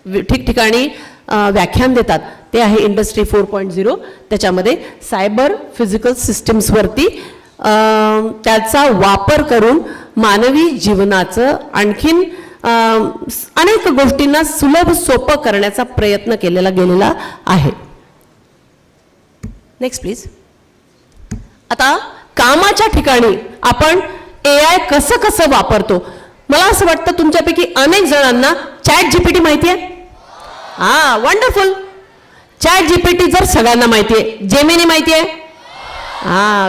ठिकठिकाणी व्याख्यान देतात ते आहे इंडस्ट्री 4.0. त्याच्यामध्ये सायबर फिजिकल सिस्टम्सवरती त्याचा वापर करून मानवी जीवनाचं आणखीन अनेक गोष्टींना सुलभ सोपं करण्याचा प्रयत्न केलेला गेलेला आहे. Next please. आता कामाच्या ठिकाणी आपण AI कसं कसं वापरतो. मला असं वाटतं तुमच्यापैकी अनेक जणांना ChatGPT माहिती आहे. वंडरफुल. ChatGPT जर सगळ्यांना माहिती आहे, जेमिनी माहिती आहे.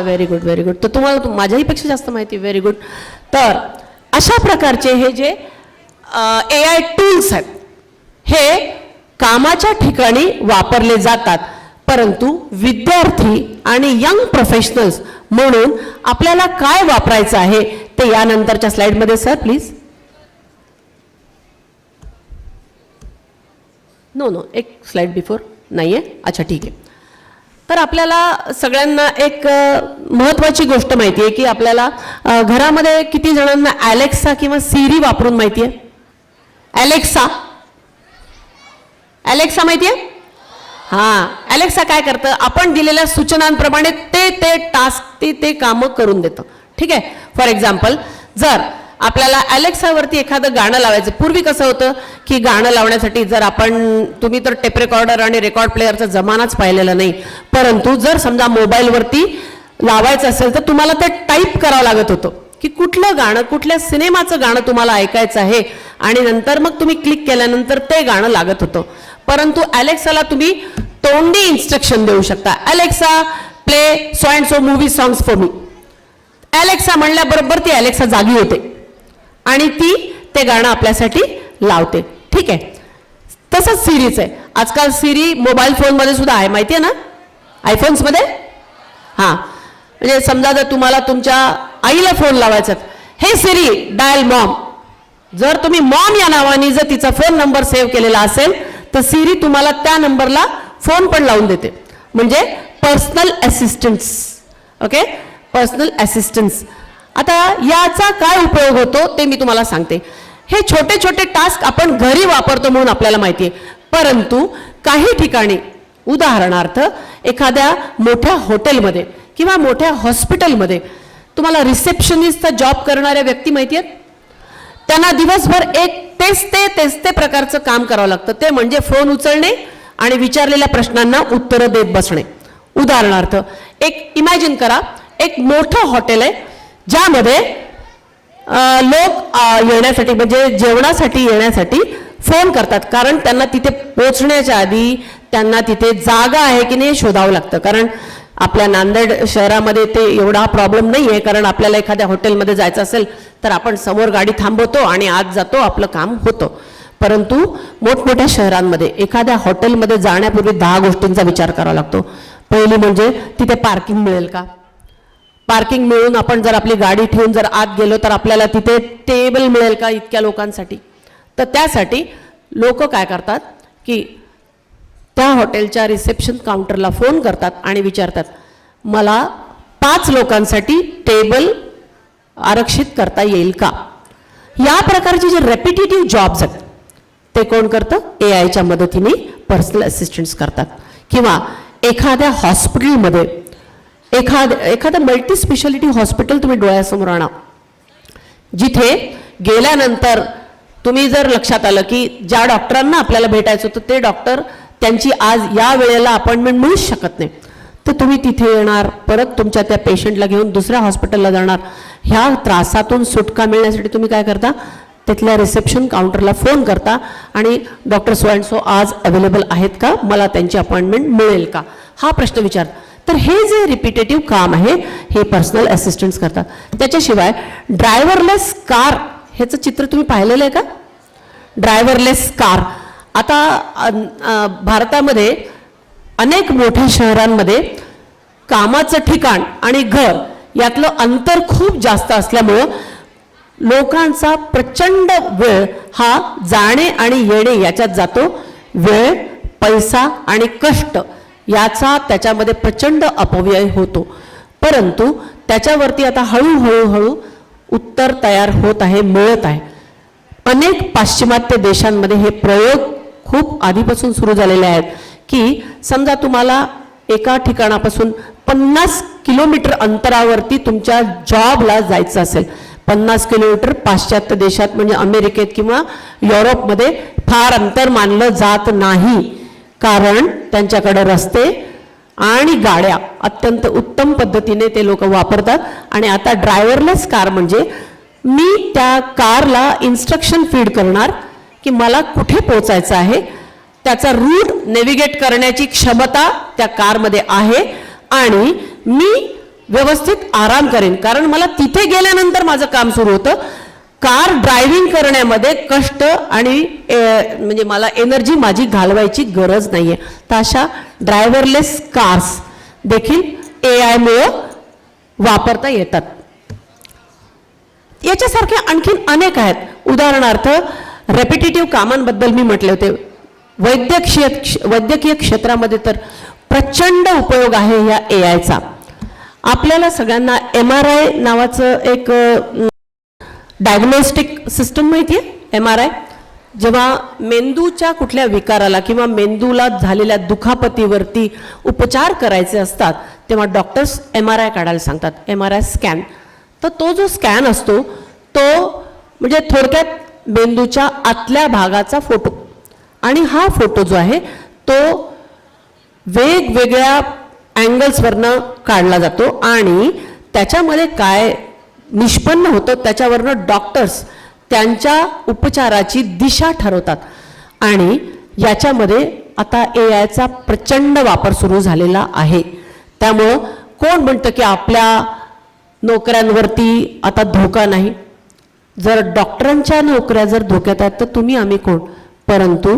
Very good very good. तर तुम्हाला माझ्याही पेक्षा जास्त माहिती. Very good. तर अशा प्रकारचे हे जे AI टूल्स आहेत हे कामाच्या ठिकाणी वापरले जातात. परंतु विद्यार्थी आणि यंग प्रोफेशनल्स म्हणून आपल्याला काय वापरायचं आहे ते यानंतरच्या स्लाइडमध्ये. Sir please. नो एक स्लाइड बिफोर नाहीये. ठीक आहे. तर आपल्याला सगळ्यांना एक महत्त्वाची गोष्ट माहिती आहे की आपल्याला घरामध्ये किती जणांना अलेक्सा किंवा सिरी वापरून माहिती आहे. अलेक्सा माहिती आहे. अलेक्सा काय करतं, आपण दिलेल्या सूचनांप्रमाणे ते टास्क ते कामं करून देतं. ठीक आहे. फॉर एक्झाम्पल जर आपल्याला अलेक्सावरती एखादं गाणं लावायचं, पूर्वी कसं होतं की गाणं लावण्यासाठी जर तुम्ही तर टेप रेकॉर्डर आणि रेकॉर्ड प्लेअरचा जमानाच पाहिलेला नाही, परंतु जर समजा मोबाईलवरती लावायचं असेल तर तुम्हाला ते टाईप करावं लागत होतं की कुठलं गाणं, कुठल्या सिनेमाचं गाणं तुम्हाला ऐकायचं आहे आणि नंतर मग तुम्ही क्लिक केल्यानंतर ते गाणं लागत होतं. परंतु अलेक्साला तुम्ही तोंडी इन्स्ट्रक्शन देऊ शकता. Alexa play so and so movie songs for me. Alexa म्हणल्याबरोबर ती अलेक्सा जागी होते आणि ती ते गाणं आपल्यासाठी लावते. ठीक आहे. तसंच सिरीच आहे. आजकाल सिरी मोबाईल फोनमध्ये सुद्धा आहे, माहिती आहे ना, आयफोन्समध्ये. म्हणजे समजा जर तुम्हाला तुमच्या आईला फोन लावायचा, हे सिरी डायल मॉम. जर तुम्ही मॉम या नावाने जर तिचा फोन नंबर सेव्ह केलेला असेल तर सिरी तुम्हाला त्या नंबरला फोन पण लावून देते. म्हणजे personal assistance. Okay, personal assistance. आता याचा काय उपयोग होतो ते मी तुम्हाला सांगते. हे छोटे छोटे टास्क आपण घरी वापरतो म्हणून आपल्याला माहिती आहे, परंतु काही ठिकाणी उदाहरणार्थ एखाद्या मोठ्या हॉटेलमध्ये किंवा मोठ्या हॉस्पिटलमध्ये तुम्हाला रिसेप्शनिस्टचा जॉब करणाऱ्या व्यक्ती माहिती आहेत. त्यांना दिवसभर एक तेच ते प्रकारचं काम करावं लागतं. ते म्हणजे फोन उचलणे आणि विचारलेल्या प्रश्नांना उत्तरं देत बसणे. उदाहरणार्थ एक इमॅजिन करा, एक मोठं हॉटेल आहे ज्यामध्ये लोक येण्यासाठी म्हणजे जेवणासाठी येण्यासाठी फोन करतात, कारण त्यांना तिथे पोहोचण्याच्या आधी त्यांना तिथे जागा आहे की नाही शोधावं लागतं. कारण आपल्या नांदेड शहरामध्ये ते एवढा प्रॉब्लेम नाही आहे, कारण आपल्याला एखाद्या हॉटेलमध्ये जायचं असेल तर आपण समोर गाडी थांबवतो आणि आत जातो, आपलं काम होतं. परंतु मोठमोठ्या शहरांमध्ये एखाद्या हॉटेलमध्ये जाण्यापूर्वी 10 गोष्टींचा विचार करावा लागतो. पहिली म्हणजे तिथे पार्किंग मिळेल का. पार्किंग मिळून आपण जर आपली गाडी ठेवून जर आत गेलो तर आपल्याला तिथे टेबल मिळेल का इतक्या लोकांसाठी. तर त्यासाठी लोक काय करतात की त्या हॉटेलच्या रिसेप्शन काउंटरला फोन करतात आणि विचारतात, मला 5 लोकांसाठी टेबल आरक्षित करता येईल का. या प्रकारचे जे रेपिटेटिव्ह जॉब्स आहेत ते कोण करतं, AIच्या मदतीने पर्सनल असिस्टंट्स करतात. किंवा एखाद्या हॉस्पिटलमध्ये एखादं मल्टी स्पेशालिटी हॉस्पिटल तुम्ही डोळ्यासमोर आणा, जिथे गेल्यानंतर तुम्ही जर लक्षात आलं की ज्या डॉक्टरांना आपल्याला भेटायचं होतं ते डॉक्टर त्यांची आज या वेळेला अपॉइंटमेंट मिळूच शकत नाही, तर तुम्ही तिथे येणार, परत तुमच्या त्या पेशंटला घेऊन दुसऱ्या हॉस्पिटलला जाणार. ह्या त्रासातून सुटका मिळण्यासाठी तुम्ही काय करता, तिथल्या रिसेप्शन काउंटरला फोन करता आणि डॉक्टर सो अँड सो आज अवेलेबल आहेत का, मला त्यांची अपॉइंटमेंट मिळेल का, हा प्रश्न विचार. तर हे जे रिपिटेटिव्ह काम आहे हे पर्सनल असिस्टंट्स करतात. त्याच्याशिवाय ड्रायव्हरलेस कार ह्याचं चित्र तुम्ही पाहिलेलं आहे का? ड्रायव्हरलेस कार आता भारतामध्ये अनेक मोठ्या शहरांमध्ये कामाचं ठिकाण आणि घर यातलं अंतर खूप जास्त असल्यामुळं लोकांचा प्रचंड वेळ हा जाणे आणि येणे याच्यात जातो. वेळ, पैसा आणि कष्ट याचा त्याच्यामध्ये प्रचंड अपव्यय होतो. परंतु त्याच्यावरती आता हळूहळू उत्तर तयार होत आहे, मिळत आहे. अनेक पाश्चिमात्य देशांमध्ये हे प्रयोग खूप आधीपासून सुरू झालेले आहेत की समजा तुम्हाला एका ठिकाणापासून 50 किलोमीटर अंतरावरती तुमच्या जॉबला जायचं असेल. 50 किलोमीटर पाश्चात्य देशात म्हणजे अमेरिकेत किंवा युरोपमध्ये फार अंतर मानलं जात नाही, कारण त्यांच्याकडे रस्ते आणि गाड्या अत्यंत उत्तम पद्धतीने ते लोक वापरतात. आणि आता ड्रायव्हरलेस कार म्हणजे मी त्या कारला इन्स्ट्रक्शन फीड करणार की मला कुठे पोहोचायचं आहे, त्याचा रूट नेव्हिगेट करण्याची क्षमता त्या कारमध्ये आहे आणि मी व्यवस्थित आराम करेन, कारण मला तिथे गेल्यानंतर माझं काम सुरू होतं. कार ड्रायव्हिंग करण्यामध्ये कष्ट आणि म्हणजे मला एनर्जी माझी घालवायची गरज नाहीये. तर अशा ड्रायव्हरलेस कार्स देखील AI मुळे वापरता येतात. याच्यासारखे आणखीन अनेक आहेत. उदाहरणार्थ रेपिटेटिव्ह कामांबद्दल मी म्हटले होते. वैद्यकीय क्षेत्रामध्ये तर प्रचंड उपयोग आहे या AIचा. आपल्याला सगळ्यांना MRI नावाचं एक डायग्नोस्टिक सिस्टम माहिती आहे. MRI जेव्हा मेंदूच्या कुठल्या विकाराला किंवा मेंदूला झालेल्या दुखापतीवरती उपचार करायचे असतात तेव्हा डॉक्टर्स MRI काढायला सांगतात, MRI स्कॅन. तर तो जो स्कॅन असतो तो म्हणजे थोडक्यात मेंदूच्या आतल्या भागाचा फोटो, आणि हा फोटो जो आहे तो वेगवेगळ्या अँगल्सवरनं काढला जातो आणि त्याच्यामध्ये काय निष्पन्न होतं त्याच्यावरनं डॉक्टर्स त्यांच्या उपचाराची दिशा ठरवतात. आणि याच्यामध्ये आता AIचा प्रचंड वापर सुरू झालेला आहे. त्यामुळं कोण म्हणतं की आपल्या नोकऱ्यांवरती आता धोका नाही. जर डॉक्टरांच्या नोकऱ्या जर धोक्यात आहेत तर तुम्ही आम्ही कोण. परंतु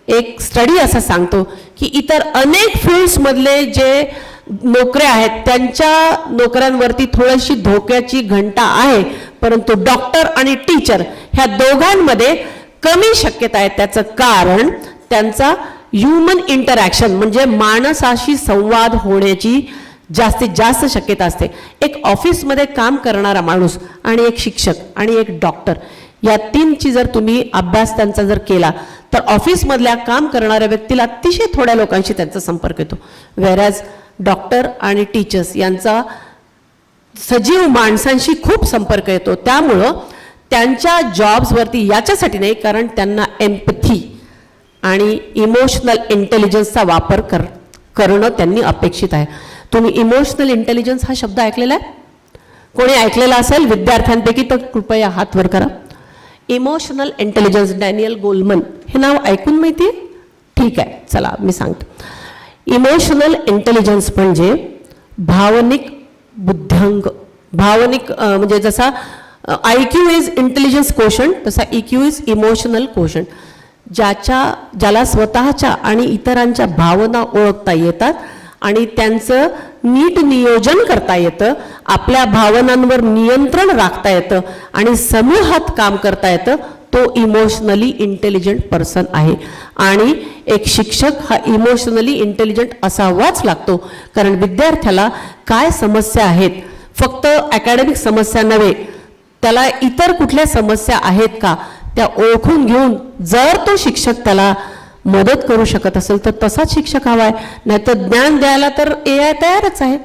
एक स्टडी असं सांगतो की इतर अनेक फील्ड्समधले जे नोकऱ्या आहेत त्यांच्या नोकऱ्यांवरती थोडीशी धोक्याची घंटा आहे, परंतु डॉक्टर आणि टीचर ह्या दोघांमध्ये कमी शक्यता आहे. त्याचं कारण त्यांचा ह्युमन इंटरॅक्शन म्हणजे माणसाशी संवाद होण्याची जास्तीत जास्त शक्यता असते. एक ऑफिसमध्ये काम करणारा माणूस आणि एक शिक्षक आणि एक डॉक्टर या तीनची जर तुम्ही अभ्यास त्यांचा जर केला तर ऑफिसमधल्या काम करणाऱ्या व्यक्तीला अतिशय थोड्या लोकांशी त्यांचा संपर्क येतो. व्हेरॅज डॉक्टर आणि टीचर्स यांचा सजीव माणसांशी खूप संपर्क येतो. त्यामुळं त्यांच्या जॉब्सवरती याच्यासाठी नाही, कारण त्यांना एम्पथी आणि इमोशनल इंटेलिजन्सचा वापर करणं त्यांनी अपेक्षित आहे. तुम्ही इमोशनल इंटेलिजन्स हा शब्द ऐकलेला आहे? कोणी ऐकलेला असेल विद्यार्थ्यांपैकी तर कृपया हात वर करा. इमोशनल इंटेलिजन्स, डॅनियल गोलमन हे नाव ऐकून माहिती आहे? ठीक आहे, चला मी सांगतो. इमोशनल इंटेलिजन्स म्हणजे भावनिक बुद्ध्यांक. भावनिक म्हणजे जसा IQ इज इंटेलिजन्स कोशंट तसा EQ इज इमोशनल कोशंट. ज्याला स्वतःच्या आणि इतरांच्या भावना ओळखता येतात आणि त्यांचं नीट नियोजन करता येतं, आपल्या भावनांवर नियंत्रण राखता येतं आणि समूहात काम करता येतं, तो इमोशनली इंटेलिजंट पर्सन आहे. आणि एक शिक्षक हा इमोशनली इंटेलिजंट असावाच लागतो, कारण विद्यार्थ्याला काय समस्या आहेत, फक्त अकॅडमिक समस्या नव्हे, त्याला इतर कुठल्या समस्या आहेत का त्या ओळखून घेऊन जर तो शिक्षक त्याला मदत करू शकत असेल तर तसाच शिक्षक हवाय. नाहीतर ज्ञान द्यायला तर AI तयारच आहे.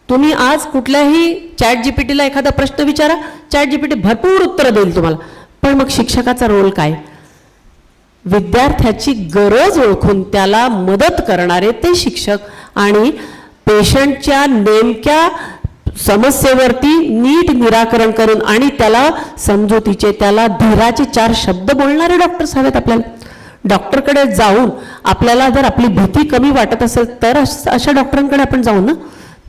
तुम्ही आज कुठल्याही ChatGPTला एखादा प्रश्न विचारा, ChatGPT भरपूर उत्तर देईल तुम्हाला. पण मग शिक्षकाचा रोल काय? विद्यार्थ्याची गरज ओळखून त्याला मदत करणारे ते शिक्षक आणि पेशंटच्या नेमक्या समस्येवरती नीट निराकरण करून आणि त्याला समजुतीचे, त्याला धीराचे 4 शब्द बोलणारे डॉक्टर्स हवेत आपल्याला. डॉक्टरकडे जाऊन आपल्याला जर आपली भीती कमी वाटत असेल तर अशा डॉक्टरांकडे आपण जाऊ ना.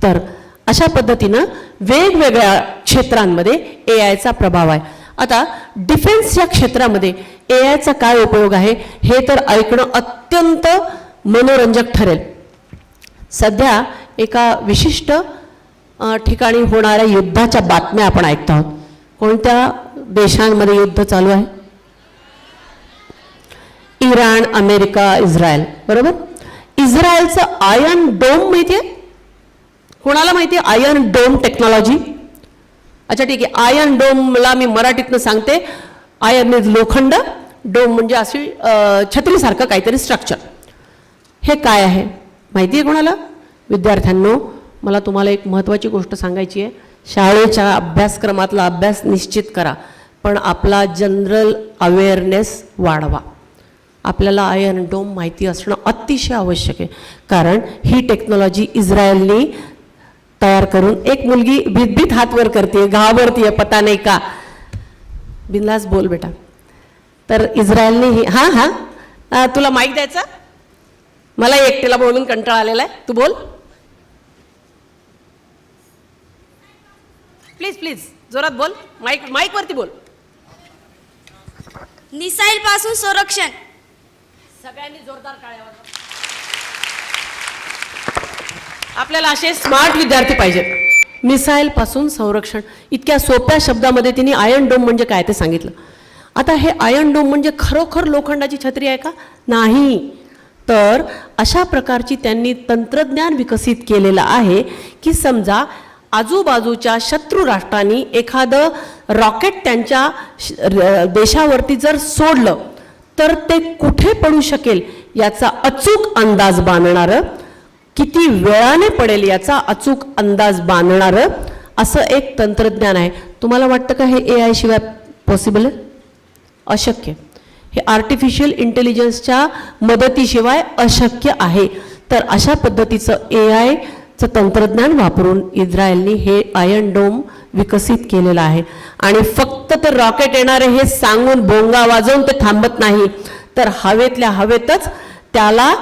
तर अशा पद्धतीनं वेगवेगळ्या क्षेत्रांमध्ये एआयचा प्रभाव आहे. आता डिफेन्स या क्षेत्रामध्ये एआयचा काय उपयोग आहे हे तर ऐकणं अत्यंत मनोरंजक ठरेल. सध्या एका विशिष्ट ठिकाणी होणाऱ्या युद्धाच्या बातम्या आपण ऐकतो आहोत. कोणत्या देशांमध्ये युद्ध चालू आहे? इराण, अमेरिका, इस्रायल, बरोबर. इस्रायलचं आयर्न डोम माहितीये? कोणाला माहितीये आयर्न डोम टेक्नॉलॉजी? अच्छा ठीक आहे. आयर्न डोमला मी मराठीतनं सांगते. आयर्न इज लोखंड, डोम म्हणजे अशी छत्रीसारखं काहीतरी स्ट्रक्चर. हे काय आहे माहिती आहे कोणाला? विद्यार्थ्यांनो, मला तुम्हाला एक महत्त्वाची गोष्ट सांगायची आहे. शाळेच्या अभ्यासक्रमातला अभ्यास निश्चित करा, पण आपला जनरल अवेअरनेस वाढवा. आपल्याला आयर्न डोम माहिती असणं अतिशय आवश्यक आहे, कारण ही टेक्नॉलॉजी इस्रायलनी तयार करून, एक मुलगी भीत हात वर करते, घाबरतीये, पता नाही का. बिंदास बोल बेटा. तर इस्रायलने ही तुला माईक द्यायचा? मला एकटीला बोलून कंटाळा आलेला आहे, तू बोल प्लीज प्लीज, जोरात बोल. माईक वरती बोल. मिसाईल पासून संरक्षण. सगळ्यांनी जोरदार टाळ्या वाजवा. आपल्याला असे स्मार्ट विद्यार्थी पाहिजेत. मिसाईल पासून संरक्षण, इतक्या सोप्या शब्दामध्ये तिने आयर्न डोम म्हणजे काय ते सांगितलं. आता हे आयर्न डोम म्हणजे खरोखर लोखंडाची छत्री आहे का? नाही. तर अशा प्रकारची त्यांनी तंत्रज्ञान विकसित केलेलं आहे की समजा आजूबाजूच्या शत्रू राष्ट्रांनी एखादं रॉकेट त्यांच्या देशावरती जर सोडलं तर ते कुठे पडू शकेल याचा अचूक अंदाज बांधणारं, किती वेळाने पडेल याचा अचूक अंदाज बांधणारं असं एक तंत्रज्ञान आहे. तुम्हाला वाटतं का हे एआय शिवाय पॉसिबल आहे? अशक्य. हे आर्टिफिशियल इंटेलिजन्सच्या मदतीशिवाय अशक्य आहे. तर अशा पद्धतीचं एआयचं तंत्रज्ञान वापरून इस्रायलनी हे आयर्न डोम विकसित केलेलं आहे. आणि फक्त ते रॉकेट येणारे हे सांगून भोंगा वाजवून ते थांबत नाही, तर हवेतल्या हवेतच त्याला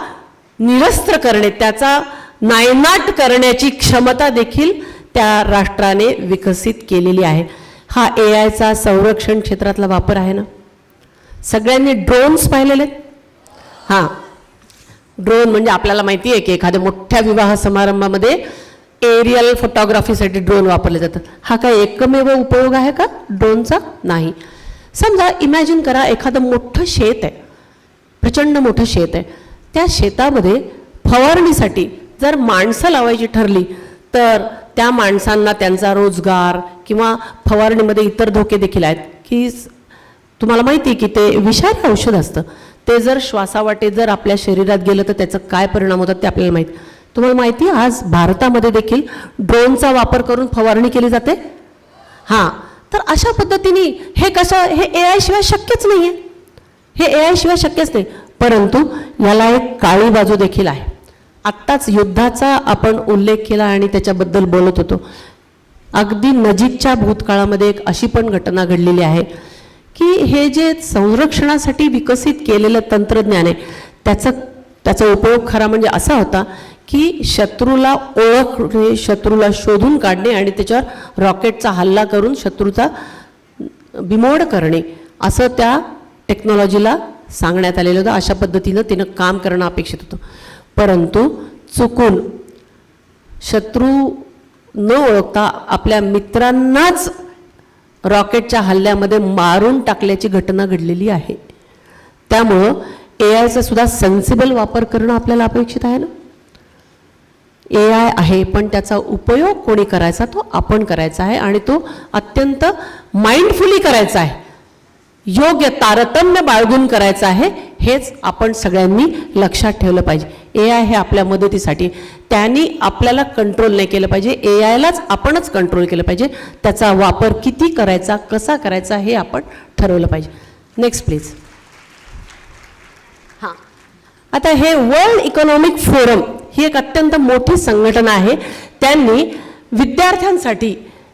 निरस्त्र करणे, त्याचा नायनाट करण्याची क्षमता देखील त्या राष्ट्राने विकसित केलेली आहे. हा एआयचा संरक्षण क्षेत्रातला वापर आहे ना. सगळ्यांनी ड्रोन्स पाहिलेले? हां, ड्रोन म्हणजे आपल्याला माहिती आहे की एखाद्या मोठ्या विवाह समारंभामध्ये एरियल फोटोग्राफीसाठी ड्रोन वापरले जातात. हा काय एकमेव उपयोग आहे का ड्रोनचा? नाही. समजा इमॅजिन करा एखादं मोठं शेत आहे, प्रचंड मोठं शेत आहे. त्या शेतामध्ये फवारणीसाठी जर माणसं लावायची ठरली तर त्या माणसांना त्यांचा रोजगार किंवा फवारणीमध्ये इतर धोके देखील आहेत की तुम्हाला माहिती आहे की ते विषारी औषध असतं. ते जर श्वासावाटे जर आपल्या शरीरात गेलं तर त्याचं काय परिणाम होतात ते आपल्याला माहिती. तुम्हाला माहिती आहे आज भारतामध्ये देखील ड्रोनचा वापर करून फवारणी केली जाते. हां, तर अशा पद्धतीने हे कसं, हे एआय शिवाय शक्यच नाही आहे. हे एआय शिवाय शक्यच नाही. परंतु याला एक काळी बाजू देखील आहे. आत्ताच युद्धाचा आपण उल्लेख केला आणि त्याच्याबद्दल बोलत होतो. अगदी नजीकच्या भूतकाळामध्ये एक अशी पण घटना घडलेली आहे की हे जे संरक्षणासाठी विकसित केलेलं तंत्रज्ञान आहे त्याचा उपयोग खरा म्हणजे असा होता की शत्रूला ओळखणे, शत्रूला शोधून काढणे आणि त्याच्यावर रॉकेटचा हल्ला करून शत्रूचा बिमोड करणे, असं त्या टेक्नॉलॉजीला सांगण्यात आलेलं होतं. अशा पद्धतीनं तिनं काम करणं अपेक्षित होतं. परंतु चुकून शत्रू न ओळखता आपल्या मित्रांनाच रॉकेटच्या हल्ल्यामध्ये मारून टाकल्याची घटना घडलेली आहे. त्यामुळं एआयचा सुद्धा सेन्सिबल वापर करणं आपल्याला अपेक्षित आहे ना. एआय आहे पण त्याचा उपयोग कोणी करायचा तो आपण करायचा आहे आणि तो अत्यंत माइंडफुली करायचा आहे, योग्य तारतम्य बाळगून करायचं आहे. हेच आपण सगळ्यांनी लक्षात ठेवलं पाहिजे. एआय हे आपल्या मदतीसाठी, त्यांनी आपल्याला कंट्रोल नाही केलं पाहिजे, एआयलाच आपणच कंट्रोल केलं पाहिजे. त्याचा वापर किती करायचा, कसा करायचा हे आपण ठरवलं पाहिजे. Next please. हां, आता हे वर्ल्ड इकॉनॉमिक फोरम ही एक अत्यंत मोठी संघटना आहे. त्यांनी विद्यार्थ्यांसाठी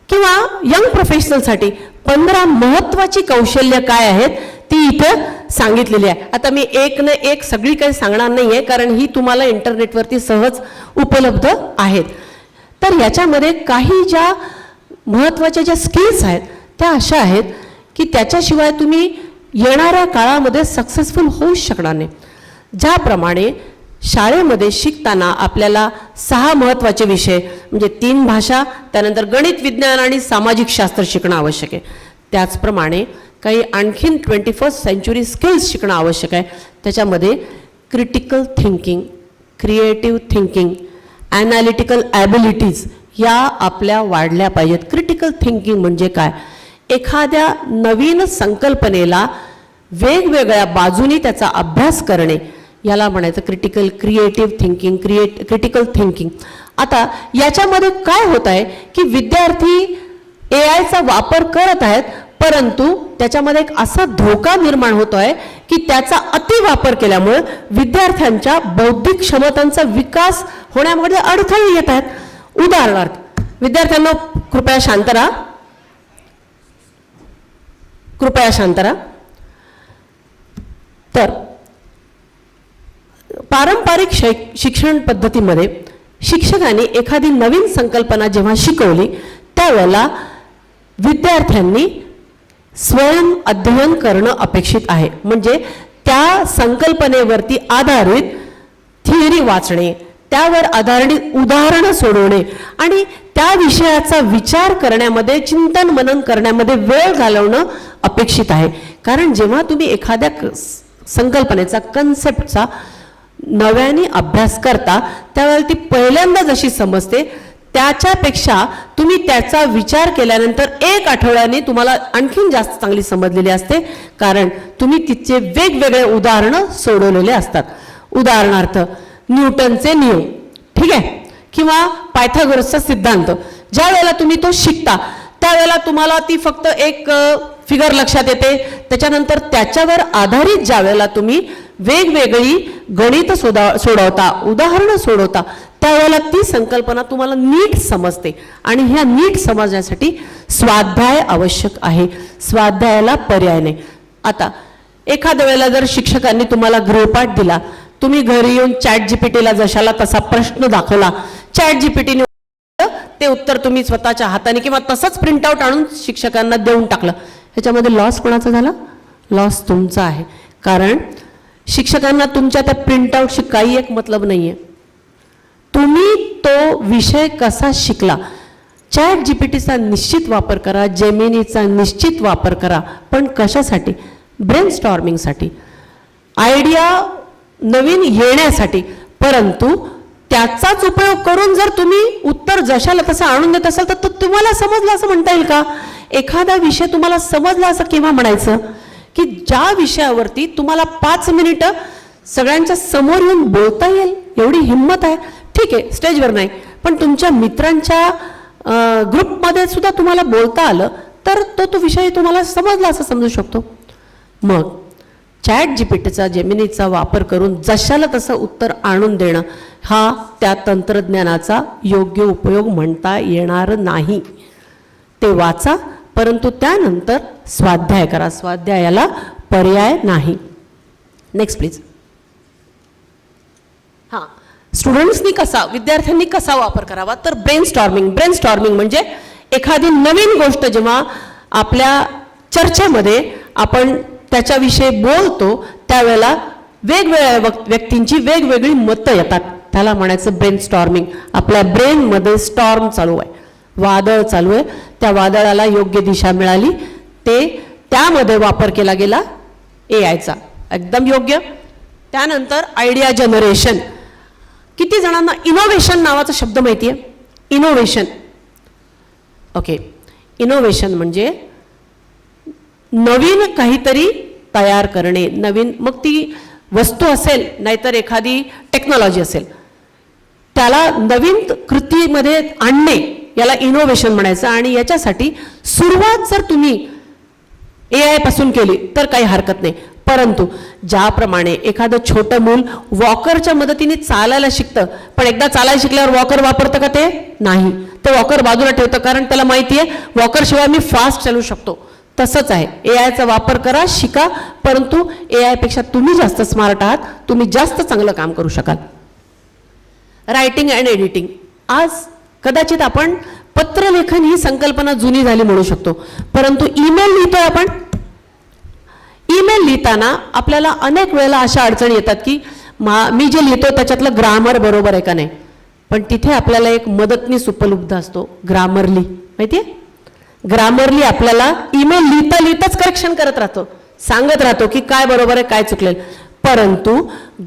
किंवा यंग प्रोफेशनलसाठी 15 महत्त्वाची कौशल्य काय आहेत ती इथं सांगितलेली आहे. आता मी एक न एक सगळी काही सांगणार नाही आहे, कारण ही तुम्हाला इंटरनेटवरती सहज उपलब्ध आहेत. तर याच्यामध्ये काही ज्या महत्त्वाच्या ज्या स्किल्स आहेत त्या अशा आहेत की त्याच्याशिवाय तुम्ही येणाऱ्या काळामध्ये सक्सेसफुल होऊच शकणार नाही. ज्याप्रमाणे शाळेमध्ये शिकताना आपल्याला 6 महत्त्वाचे विषय म्हणजे 3 भाषा, त्यानंतर गणित, विज्ञान आणि सामाजिक शास्त्र शिकणं आवश्यक आहे, त्याचप्रमाणे काही आणखीन 21st सेंचुरी स्किल्स शिकणं आवश्यक आहे. त्याच्यामध्ये critical thinking, creative thinking, analytical abilities या आपल्या वाढल्या पाहिजेत. क्रिटिकल थिंकिंग म्हणजे काय? एखाद्या नवीन संकल्पनेला वेगवेगळ्या बाजूनी त्याचा अभ्यास करणे याला म्हणायचं क्रिटिकल क्रिटिकल थिंकिंग. आता याच्यामध्ये काय होत आहे की विद्यार्थी AIचा वापर करत आहेत, परंतु त्याच्यामध्ये एक असा धोका निर्माण होतो आहे की त्याचा अतिवापर केल्यामुळे विद्यार्थ्यांच्या बौद्धिक क्षमतांचा विकास होण्यामध्ये अडथळे येत आहेत. उदाहरणार्थ, विद्यार्थ्यांना कृपया शांत राहा, कृपया शांत राहा. तर पारंपरिक शिक्षण पद्धतीमध्ये शिक्षकांनी एखादी नवीन संकल्पना जेव्हा शिकवली त्यावेळेला विद्यार्थ्यांनी स्वयं अध्ययन करणं अपेक्षित आहे. म्हणजे त्या संकल्पनेवरती आधारित थिअरी वाचणे, त्यावर आधारित उदाहरणं सोडवणे आणि त्या विषयाचा विचार करण्यामध्ये, चिंतन मनन करण्यामध्ये वेळ घालवणं अपेक्षित आहे. कारण जेव्हा तुम्ही एखाद्या संकल्पनेचा, कन्सेप्टचा नव्याने अभ्यास करता त्यावेळेला ती पहिल्यांदा जशी समजते त्याच्यापेक्षा तुम्ही त्याचा विचार केल्यानंतर 1 आठवड्याने तुम्हाला आणखीन जास्त चांगली समजलेली असते, कारण तुम्ही तिचे वेगवेगळे उदाहरणं सोडवलेले असतात. उदाहरणार्थ न्यूटनचे नियम, ठीक आहे, किंवा पायथागोरसचा सिद्धांत. ज्या वेळेला तुम्ही तो शिकता त्यावेळेला तुम्हाला ती फक्त एक फिगर लक्षात येते. त्याच्यानंतर त्याच्यावर आधारित ज्या वेळेला तुम्ही वेगवेगळी गणित सोडवता, उदाहरणं सोडवता, त्यावेळेला ती संकल्पना तुम्हाला नीट समजते. आणि ह्या नीट समजण्यासाठी स्वाध्याय आवश्यक आहे, स्वाध्यायाला पर्याय नाही. आता एखाद्या वेळेला जर शिक्षकांनी तुम्हाला गृहपाठ दिला, तुम्ही घरी येऊन ChatGPTला जशाला तसा प्रश्न दाखवला, ChatGPTने ते उत्तर तुम्ही स्वतःच्या हाताने किंवा तसंच प्रिंटआउट आणून शिक्षकांना देऊन टाकलं, ह्याच्यामध्ये लॉस कोणाचा झाला? लॉस तुमचा आहे. कारण शिक्षकांना तुमच्या त्या प्रिंटआउटशी काही एक मतलब नाही आहे. तुम्ही तो विषय कसा शिकला, ChatGPTचा निश्चित वापर करा, जेमिनीचा निश्चित वापर करा, पण कशासाठी? ब्रेनस्टॉर्मिंगसाठी, आयडिया नवीन येण्यासाठी. परंतु त्याचाच उपयोग करून जर तुम्ही उत्तर जशाला तसं आणून देत असाल तर तुम्हाला समजलं असं म्हणता येईल का? एखादा विषय तुम्हाला समजला असं केव्हा म्हणायचं की ज्या विषयावरती तुम्हाला 5 मिनिटं सगळ्यांच्या समोर येऊन बोलता येईल एवढी हिंमत आहे. ठीक आहे, स्टेजवर नाही, पण तुमच्या मित्रांच्या ग्रुपमध्ये सुद्धा तुम्हाला बोलता आलं तर तो विषय तुम्हाला समजला असं समजू शकतो. मग ChatGPTचा, जेमिनीचा वापर करून जशाला तसं उत्तर आणून देणं हा त्या तंत्रज्ञानाचा योग्य उपयोग म्हणता येणार नाही. ते वाचा, परंतु त्यानंतर स्वाध्याय करा, स्वाध्यायाला पर्याय नाही. Next please. हां, स्टुडंट्सनी कसा, विद्यार्थ्यांनी कसा वापर करावा? तर ब्रेनस्टॉर्मिंग म्हणजे एखादी नवीन गोष्ट जेव्हा आपल्या चर्चेमध्ये आपण त्याच्याविषयी बोलतो त्यावेळेला वेगवेगळ्या व्यक्तींची वेगवेगळी मतं येतात, त्याला म्हणायचं ब्रेनस्टॉर्मिंग. आपल्या ब्रेनमध्ये स्टॉर्म चालू आहे, वादळ चालू आहे, त्या वादळाला योग्य दिशा मिळाली, त्यामध्ये वापर केला गेला AIचा, एकदम योग्य. त्यानंतर आयडिया जनरेशन. किती जणांना इनोव्हेशन नावाचा शब्द माहिती आहे? इनोव्हेशन, ओके, इनोव्हेशन म्हणजे नवीन काहीतरी तयार करणे, नवीन, मग ती वस्तू असेल नाहीतर एखादी टेक्नॉलॉजी असेल, त्याला नवीन कृतीमध्ये आणणे याला इनोव्हेशन म्हणायचं. आणि याच्यासाठी सुरुवात जर तुम्ही AI पासून केली तर काही हरकत नाही, परंतु ज्याप्रमाणे एखादं छोटं मूल वॉकरच्या मदतीने चालायला शिकतं, पण एकदा चालायला शिकल्यावर वॉकर वापरतं का ते? नाही, ते वॉकर बाजूला ठेवतं, कारण त्याला माहिती आहे वॉकर शिवाय मी फास्ट चालू शकतो. तसंच आहे, एआयचा वापर करा, शिका, परंतु एआय पेक्षा तुम्ही जास्त स्मार्ट आहात, तुम्ही जास्त चांगलं काम करू शकाल. Writing and editing. आज कदाचित आपण पत्रलेखन ही संकल्पना जुनी झाली म्हणू शकतो, परंतु ईमेल लिहितोय आपण. ईमेल लिहिताना आपल्याला अनेक वेळेला अशा अडचणी येतात की मी जे लिहितो त्याच्यातलं ग्रामर बरोबर आहे का नाही. पण तिथे आपल्याला एक मदतनीस उपलब्ध असतो, ग्रामरली. माहितीये, ग्रामरली आपल्याला ईमेल लिहिता लिहिताच करेक्शन करत राहतो, सांगत राहतो की काय बरोबर आहे काय चुकलेल. परंतु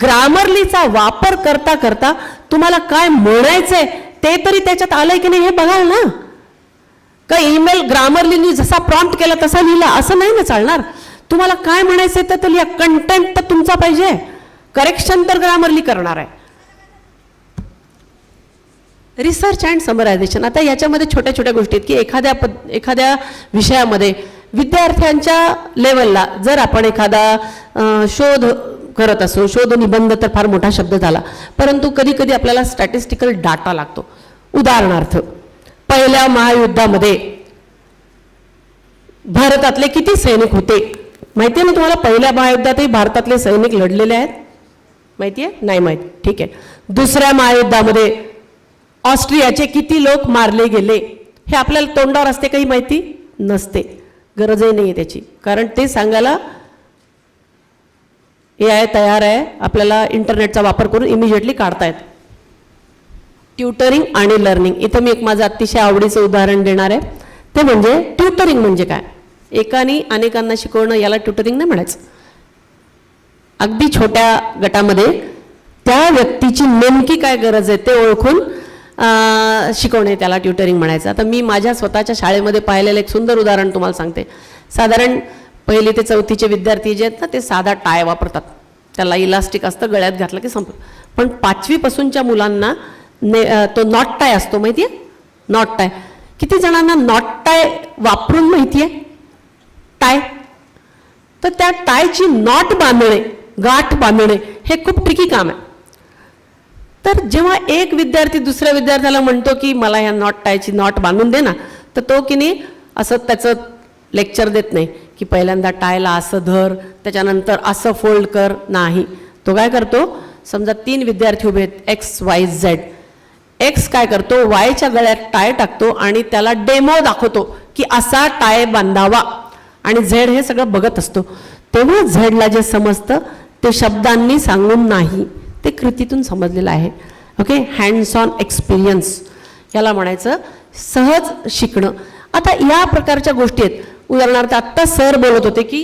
ग्रामरलीचा वापर करता करता तुम्हाला काय म्हणायचंय ते तरी त्याच्यात आलंय की नाही हे बघाल ना. का ईमेल ग्रामरलीनी जसा प्रॉम्प्ट केला तसा लिहिला असं नाही ना चालणार. तुम्हाला काय म्हणायचंय तर लिहा, कंटेंट तर तुमचा पाहिजे, करेक्शन तर ग्रामरली करणार आहे. Research and summarization. आता याच्यामध्ये छोट्या छोट्या गोष्टी आहेत की एखाद्या विषयामध्ये विद्यार्थ्यांच्या लेवलला जर आपण एखादा शोध करत असो, शोध निबंध तर फार मोठा शब्द झाला, परंतु कधी कधी आपल्याला स्टॅटिस्टिकल डाटा लागतो. उदाहरणार्थ, पहिल्या महायुद्धामध्ये भारतातले किती सैनिक होते माहिती आहे ना तुम्हाला? पहिल्या महायुद्धातही भारतातले सैनिक लढलेले आहेत, माहिती आहे? नाही माहिती, ठीक आहे. दुसऱ्या महायुद्धामध्ये ऑस्ट्रियाचे किती लोक मारले गेले हे आपल्याला तोंडावर असते, काही माहिती नसते, गरजही नाही आहे त्याची, कारण ते सांगायला एआय तयार आहे, आपल्याला इंटरनेटचा वापर करून इमिजिएटली काढतायत. ट्युटरिंग आणि लर्निंग. इथं मी एक माझं अतिशय आवडीचं उदाहरण देणार आहे, ते म्हणजे ट्युटरिंग म्हणजे काय. एकाने अनेकांना शिकवणं याला ट्युटरिंग नाही म्हणायचं. अगदी छोट्या गटामध्ये त्या व्यक्तीची नेमकी काय गरज आहे ते ओळखून शिकवणे त्याला ट्युटरिंग म्हणायचं. आता मी माझ्या स्वतःच्या शाळेमध्ये पाहिलेलं एक सुंदर उदाहरण तुम्हाला सांगते. साधारण 1ली ते 4थीचे विद्यार्थी जे आहेत ना ते साधा टाय वापरतात, त्याला इलास्टिक असतं, गळ्यात घातलं की संपलं. पण 5वी पासूनच्या मुलांना तो नॉट टाय असतो, माहिती आहे? Not tie. किती जणांना नॉट टाय वापरून माहिती आहे? टाय तर त्या टायची नॉट बांधणे, गाठ बांधणे हे खूप ट्रिकी काम आहे. तर जेव्हा एक विद्यार्थी दुसऱ्या विद्यार्थ्याला म्हणतो की मला ह्या नॉट टायची नॉट बांधून दे ना, तर तो की नाही असं त्याचं लेक्चर देत नाही की पहिल्यांदा टायला असं धर, त्याच्यानंतर असं फोल्ड कर. नाही, तो काय करतो, समजा 3 विद्यार्थी उभे आहेत, एक्स वाय झेड. एक्स काय करतो, वायच्या गळ्यात टाय टाकतो आणि त्याला डेमो दाखवतो की असा टाय बांधावा, आणि झेड हे सगळं बघत असतो. तेव्हा झेडला जे समजतं ते शब्दांनी सांगून नाही, ते कृतीतून समजलेलं आहे. ओके, हँड्स ऑन एक्सपिरियन्स याला म्हणायचं सहज शिकणं. आता या प्रकारच्या गोष्टी आहेत. उदाहरणार्थ आत्ता सर बोलत होते की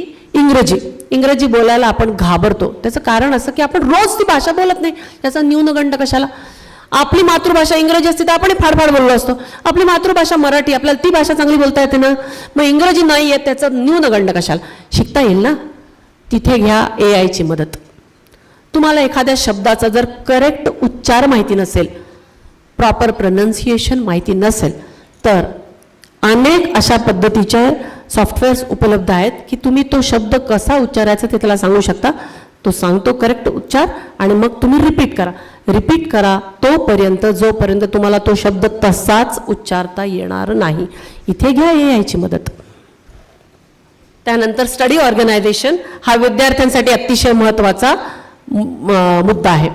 इंग्रजी बोलायला आपण घाबरतो. त्याचं कारण असं की आपण रोज ती भाषा बोलत नाही, त्याचा न्यूनगंड कशाला. आपली मातृभाषा इंग्रजी असते तर आपण फार बोललो असतो. आपली मातृभाषा मराठी, आपल्याला ती भाषा चांगली बोलता येते ना, मग इंग्रजी नाही येत त्याचा न्यूनगंड कशाला. शिकता येईल ना. तिथे घ्या एआयची मदत. तुम्हाला एखाद्या शब्दाचा जर करेक्ट उच्चार माहिती नसेल, प्रॉपर प्रोनाउन्सिएशन माहिती नसेल, तर अनेक अशा पद्धतीचे सॉफ्टवेअर्स उपलब्ध आहेत की तुम्ही तो शब्द कसा उच्चारायचा ते त्याला सांगू शकता. तो सांगतो करेक्ट उच्चार आणि मग तुम्ही रिपीट करा तोपर्यंत जोपर्यंत तुम्हाला तो शब्द तसाच उच्चारता येणार नाही. इथे घ्या एआयची मदत. त्यानंतर स्टडी ऑर्गनायझेशन हा विद्यार्थ्यांसाठी अतिशय महत्त्वाचा मुद्दा आहे.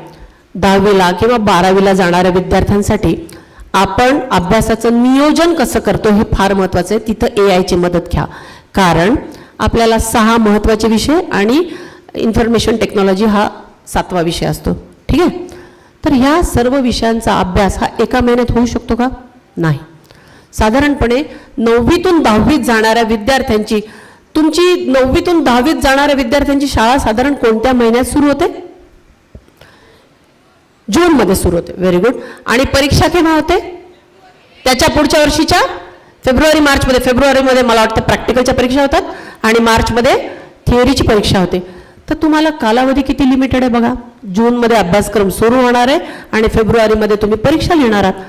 10वीला किंवा 12वीला जाणाऱ्या विद्यार्थ्यांसाठी आपण अभ्यासाचं नियोजन कसं करतो हे फार महत्त्वाचं आहे. तिथं एआयची मदत घ्या, कारण आपल्याला 6 महत्त्वाचे विषय आणि इन्फॉर्मेशन टेक्नॉलॉजी हा 7वा विषय असतो. ठीक आहे, तर ह्या सर्व विषयांचा अभ्यास हा एका महिन्यात होऊ शकतो का? नाही. साधारणपणे 9वीतून 10वीत जाणाऱ्या विद्यार्थ्यांची, तुमची 9वीतून 10वीत जाणाऱ्या विद्यार्थ्यांची शाळा साधारण कोणत्या महिन्यात सुरू होते? जूनमध्ये सुरू होते. Very good. आणि परीक्षा केव्हा होते? त्याच्या पुढच्या वर्षीच्या फेब्रुवारी-मार्चमध्ये. फेब्रुवारीमध्ये मला वाटतं प्रॅक्टिकलच्या परीक्षा होतात आणि मार्चमध्ये थिअरीची परीक्षा होते. तर तुम्हाला कालावधी किती लिमिटेड आहे बघा. जूनमध्ये अभ्यासक्रम सुरू होणार आहे आणि फेब्रुवारीमध्ये तुम्ही परीक्षा लिहिणार आहात.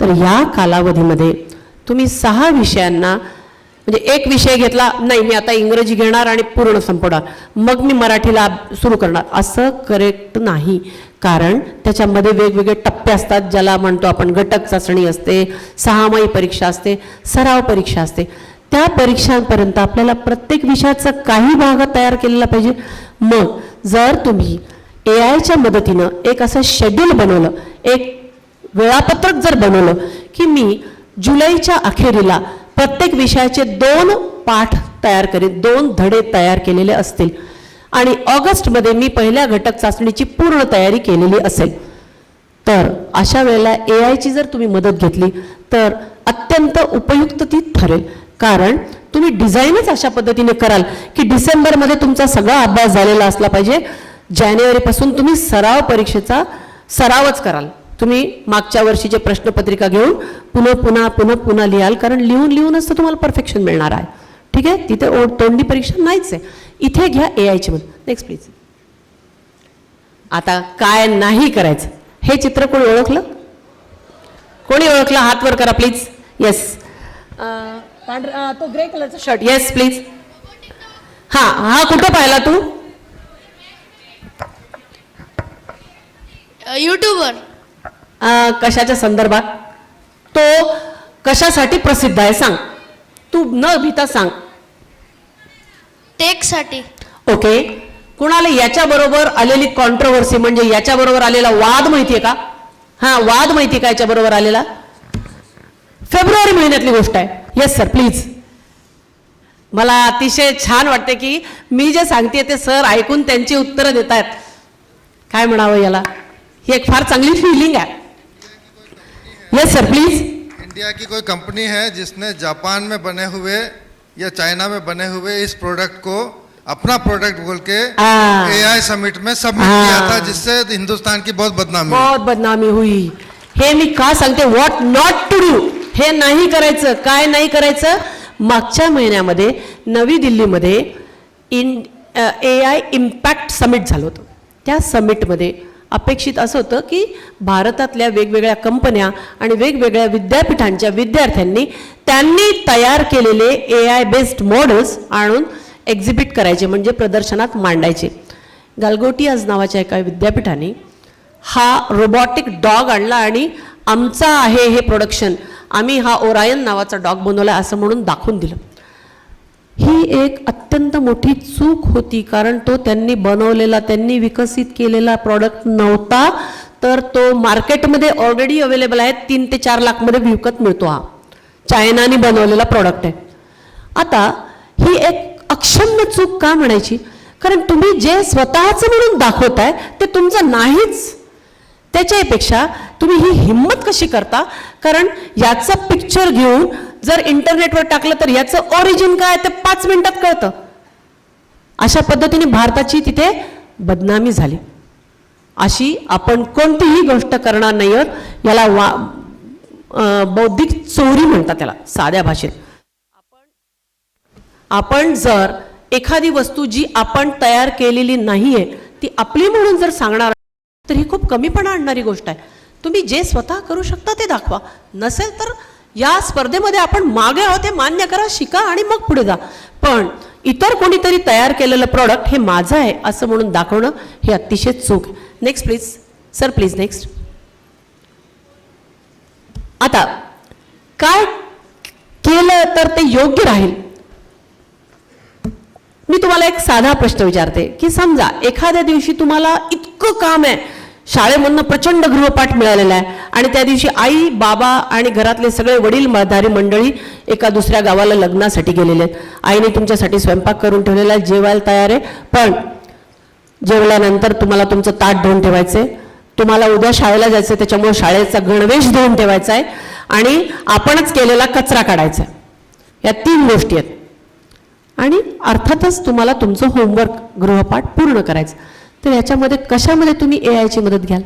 तर या कालावधीमध्ये तुम्ही 6 विषयांना म्हणजे एक विषय घेतला, नाही मी आता इंग्रजी घेणार आणि पूर्ण संपवणार, मग मी मराठीला सुरू करणार, असं करेक्ट नाही. कारण त्याच्यामध्ये वेगवेगळे टप्पे असतात, ज्याला म्हणतो आपण घटक चाचणी असते, 6माही परीक्षा असते, सराव परीक्षा असते. त्या परीक्षांपर्यंत आपल्याला प्रत्येक विषयाचा काही भाग तयार केलेला पाहिजे. मग जर तुम्ही AI च्या मदतीनं एक असं शेड्यूल बनवलं, एक वेळापत्रक जर बनवलं की मी जुलैच्या अखेरीला प्रत्येक विषयाचे 2 पाठ तयार करेन, 2 धडे तयार केलेले असतील आणि ऑगस्टमध्ये मी पहिल्या घटक चाचणीची पूर्ण तयारी केलेली असेल, तर अशा वेळेला AI ची जर तुम्ही मदत घेतली तर अत्यंत उपयुक्त ती ठरेल. कारण तुम्ही डिझाईनच अशा पद्धतीने कराल की डिसेंबरमध्ये तुमचा सगळा अभ्यास झालेला असला पाहिजे. जानेवारीपासून तुम्ही सराव परीक्षेचा सरावच कराल. तुम्ही मागच्या वर्षीचे प्रश्नपत्रिका घेऊन पुन्हा लिहाल, कारण लिहूनच तर तुम्हाला परफेक्शन मिळणार आहे. ठीक आहे, तिथे तोंडी परीक्षा नाहीच आहे. इथे घ्या AI ची मदत. Next please. आता काय नाही करायचं हे चित्र कोणी ओळखलं? कोणी ओळखलं? हात वर करा प्लीज. येस, तो ग्रे कलरचा शर्ट. Yes please. हा कुठं पाहिला तू? यूट्यूबवर. कशाच्या संदर्भात? तो कशासाठी प्रसिद्ध आहे सांग, तू न भीता सांग. टेकसाठी. ओके, कुणाला याच्याबरोबर आलेली कॉन्ट्रोवर्सी म्हणजे याच्याबरोबर आलेला वाद माहितीये का? वाद माहितीये का याच्याबरोबर आलेला? फेब्रुवारी महिन्यातली गोष्ट आहे. Yes sir please. मला अतिशय छान वाटते की मी जे सांगते ते सर ऐकून त्यांची उत्तरं देत आहेत. काय म्हणावं याला, ही एक फार चांगली फीलिंग आहे. Yes sir please. इंडिया की कोई कंपनी है जिसने जापान में बने हुए या चाइना में बने हुए इस प्रोडक्ट को अपना प्रोडक्ट बोल के AI समिट में सबमिट किया था, जिससे हिंदुस्तान की बहुत बदनामी हुई. हे मी का सांगते, व्हॉट नॉट टू डू, हे नाही करायचं. काय नाही करायचं? मागच्या महिन्यामध्ये नवी दिल्लीमध्ये AI इम्पॅक्ट समिट झालं होतं. त्या समिटमध्ये अपेक्षित असं होतं की भारतातल्या वेगवेगळ्या कंपन्या आणि वेगवेगळ्या विद्यापीठांच्या विद्यार्थ्यांनी त्यांनी तयार केलेले AI बेस्ड मॉडेल्स आणून एक्झिबिट करायचे, म्हणजे प्रदर्शनात मांडायचे. गालगोटियाज नावाच्या एका विद्यापीठाने हा रोबॉटिक डॉग आणला आणि आमचा आहे हे प्रोडक्शन, आम्ही हा ओरायन नावाचा डॉग बनवला असं म्हणून दाखवून दिलं. ही एक अत्यंत मोठी चूक होती, कारण तो त्यांनी बनवलेला, त्यांनी विकसित केलेला प्रॉडक्ट नव्हता, तर तो मार्केटमध्ये ऑलरेडी अवेलेबल आहे. 3 ते 4 लाखमध्ये विकत मिळतो. हा चायनाने बनवलेला प्रॉडक्ट आहे. आता ही एक अक्षम्य चूक का म्हणायची? कारण तुम्ही जे स्वतःचं म्हणून दाखवताय ते तुमचं नाहीच. त्याच्यापेक्षा तुम्ही ही हिंमत कशी करता? कारण याचं पिक्चर घेऊन जर इंटरनेटवर टाकलं तर याचं ओरिजिन काय ते 5 मिनिटात कळतं. अशा पद्धतीने भारताची तिथे बदनामी झाली. अशी आपण कोणतीही गोष्ट करणार नाही आहोत. याला बौद्धिक चोरी म्हणतात त्याला साध्या भाषेत. आपण जर एखादी वस्तू जी आपण तयार केलेली नाहीये ती आपली म्हणून जर सांगणार तर ही खूप कमीपणा आणणारी गोष्ट आहे. तुम्ही जे स्वतः करू शकता ते दाखवा. नसेल तर या स्पर्धेमध्ये आपण मागे आहोत हे मान्य करा, शिका आणि मग पुढे जा. पण इतर कोणीतरी तयार केलेलं प्रॉडक्ट हे माझं आहे असं म्हणून दाखवणं हे अतिशय चूक. Next please sir, please next. आता काय केलं तर ते योग्य राहील? मी तुम्हाला एक साधा प्रश्न विचारते की समजा एखाद्या दिवशी तुम्हाला इतकं काम आहे, शाळेमधनं प्रचंड गृहपाठ मिळालेला आहे आणि त्या दिवशी आई बाबा आणि घरातले सगळे वडीलधारी मंडळी एका दुसऱ्या गावाला लग्नासाठी गेलेले आहेत. आईने तुमच्यासाठी स्वयंपाक करून ठेवलेला आहे, जेवायला तयार आहे, पण जेवल्यानंतर तुम्हाला तुमचं ताट धुवून ठेवायचं आहे, तुम्हाला उद्या शाळेला जायचं, त्याच्यामुळे शाळेचा गणवेश धुवून ठेवायचा आहे आणि आपणच केलेला कचरा काढायचा आहे. या 3 गोष्टी आहेत आणि अर्थातच तुम्हाला तुमचं होमवर्क गृहपाठ पूर्ण करायचं. तर याच्यामध्ये कशामध्ये तुम्ही AI ची मदत घ्याल?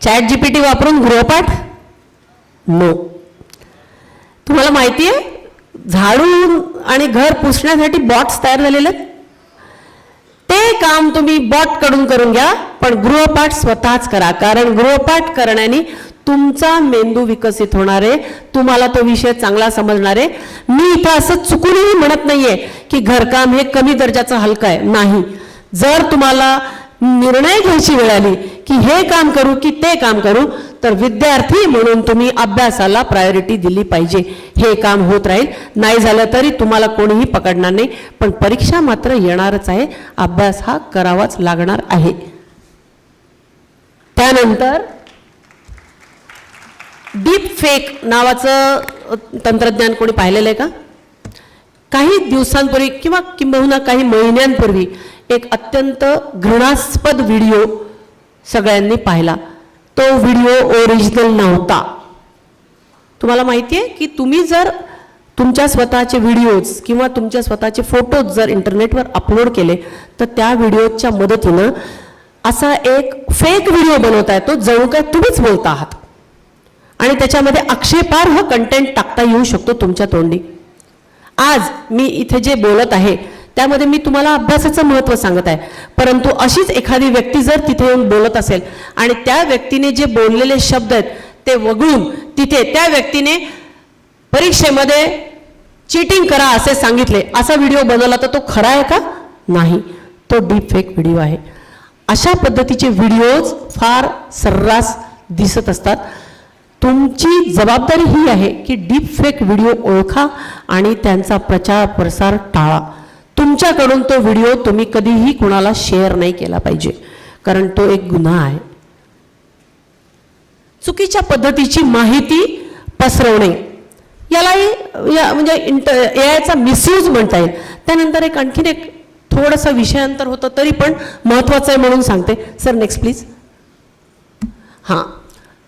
ChatGPT वापरून गृहपाठ? नो. तुम्हाला माहिती आहे झाडू आणि घर पुसण्यासाठी बॉट्स तयार झालेले आहेत. ते काम तुम्ही बॉट कडून करून घ्या, पण गृहपाठ स्वतःच करा. कारण गृहपाठ करण्याने तुमचा मेंदू विकसित होणार आहे, तुम्हाला तो विषय चांगला समजणार आहे. मी इथं असं चुकूनही म्हणत नाहीये की घरकाम हे कमी दर्जाचं हलकं आहे, नाही. जर तुम्हाला निर्णय घ्यायची वेळ आली की हे काम करू की ते काम करू, तर विद्यार्थी म्हणून तुम्ही अभ्यासाला प्रायोरिटी दिली पाहिजे. हे काम होत राहील, नाही झालं तरी तुम्हाला कोणीही पकडणार नाही, पण परीक्षा मात्र येणारच आहे. अभ्यास हा करावाच लागणार आहे. त्यानंतर डीप फेक नावाचं तंत्रज्ञान कोणी पाहिलेलं आहे का? काही दिवसांपूर्वी किंवा किंबहुना काही महिन्यांपूर्वी एक अत्यंत घृणास्पद व्हिडिओ सगळ्यांनी पाहिला. तो व्हिडिओ ओरिजिनल नव्हता. तुम्हाला माहिती आहे की तुम्ही जर तुमच्या स्वतःचे व्हिडिओज किंवा तुमच्या स्वतःचे फोटोज जर इंटरनेटवर अपलोड केले, तर त्या व्हिडिओच्या मदतीनं असा एक फेक व्हिडिओ बनवताय, तो जणू काय तुम्हीच बोलता आहात आणि त्याच्यामध्ये आक्षेपार्ह कंटेंट टाकता येऊ शकतो तुमच्या तोंडी. आज मी इथे जे बोलत आहे त्यामध्ये मी तुम्हाला अभ्यासाचं महत्त्व सांगत आहे, परंतु अशीच एखादी व्यक्ती जर तिथे येऊन बोलत असेल आणि त्या व्यक्तीने जे बोललेले शब्द आहेत ते वगळून तिथे त्या व्यक्तीने परीक्षेमध्ये चीटिंग करा असे सांगितले, असा व्हिडिओ बनवला, तर तो खरा आहे का? नाही, तो डीप फेक व्हिडिओ आहे. अशा पद्धतीचे व्हिडिओज फार सर्रास दिसत असतात. तुमची जबाबदारी ही आहे की डीप फेक व्हिडिओ ओळखा आणि त्यांचा प्रचार प्रसार टाळा. तुमच्याकडून तो व्हिडिओ तुम्ही कधीही कुणाला शेअर नाही केला पाहिजे, कारण तो एक गुन्हा आहे. चुकीच्या पद्धतीची माहिती पसरवणे, यालाही म्हणजे एआयचा मिसयूज म्हणता येईल. त्यानंतर आणखीन एक थोडंसं विषयांतर होतं तरी पण महत्त्वाचं आहे म्हणून सांगते. Sir next please. हां,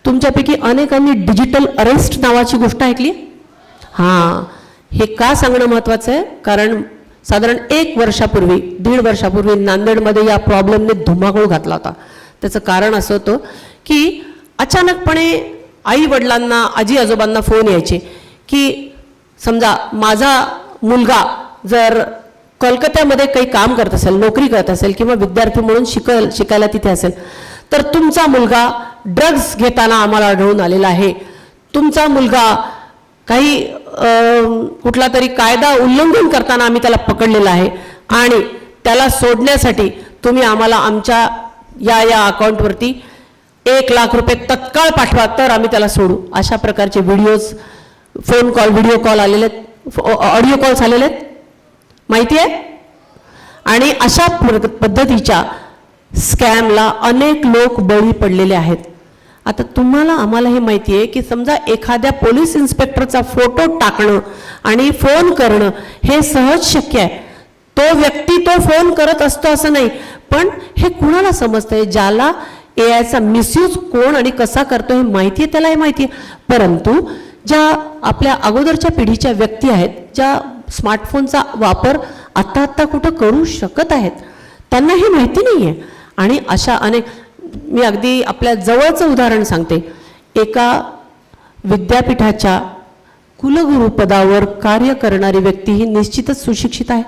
तुमच्यापैकी अनेकांनी डिजिटल अरेस्ट नावाची गोष्ट ऐकली. हां, हे का सांगणं महत्त्वाचं आहे, कारण साधारण 1 वर्षापूर्वी 1.5 वर्षापूर्वी नांदेडमध्ये या प्रॉब्लेमने धुमाकूळ घातला होता. त्याचं कारण असं होतं की अचानकपणे आई वडिलांना आजी आजोबांना फोन यायचे की समजा माझा मुलगा जर कलकत्त्यामध्ये काही काम करत असेल, नोकरी करत असेल किंवा विद्यार्थी म्हणून शिकायला तिथे असेल, तर तुमचा मुलगा ड्रग्ज घेताना आम्हाला आढळून आलेला आहे, तुमचा मुलगा काही कुठला तरी कायदा उल्लंघन करताना आम्ही त्याला पकडलेला आहे आणि त्याला सोडण्यासाठी तुम्ही आम्हाला आमच्या या अकाउंटवरती 1 लाख रुपये तत्काळ पाठवा, तर आम्ही त्याला सोडू. अशा प्रकारचे videos, phone call, video call आलेले आहेत, ऑडिओ कॉल्स आलेले आहेत, माहिती आहे. आणि अशा पद्धतीच्या स्कॅमला अनेक लोक बळी पडलेले आहेत. आता तुम्हाला आम्हाला हे माहिती आहे की समजा एखाद्या पोलीस इन्स्पेक्टरचा फोटो टाकणं आणि फोन करणं हे सहज शक्य आहे. तो व्यक्ती तो फोन करत असतो असं नाही, पण हे कुणाला समजतंय? ज्याला एआयचा मिसयूज कोण आणि कसा करतो हे माहिती आहे, त्याला हे माहिती आहे. परंतु ज्या आपल्या अगोदरच्या पिढीच्या व्यक्ती आहेत, ज्या स्मार्टफोनचा वापर आत्ता कुठं करू शकत आहेत, त्यांना हे माहिती नाही आहे. आणि अशा अनेक, मी अगदी आपल्या जवळचं उदाहरण सांगते. एका विद्यापीठाच्या कुलगुरू पदावर कार्य करणारी व्यक्ती ही निश्चितच सुशिक्षित आहे.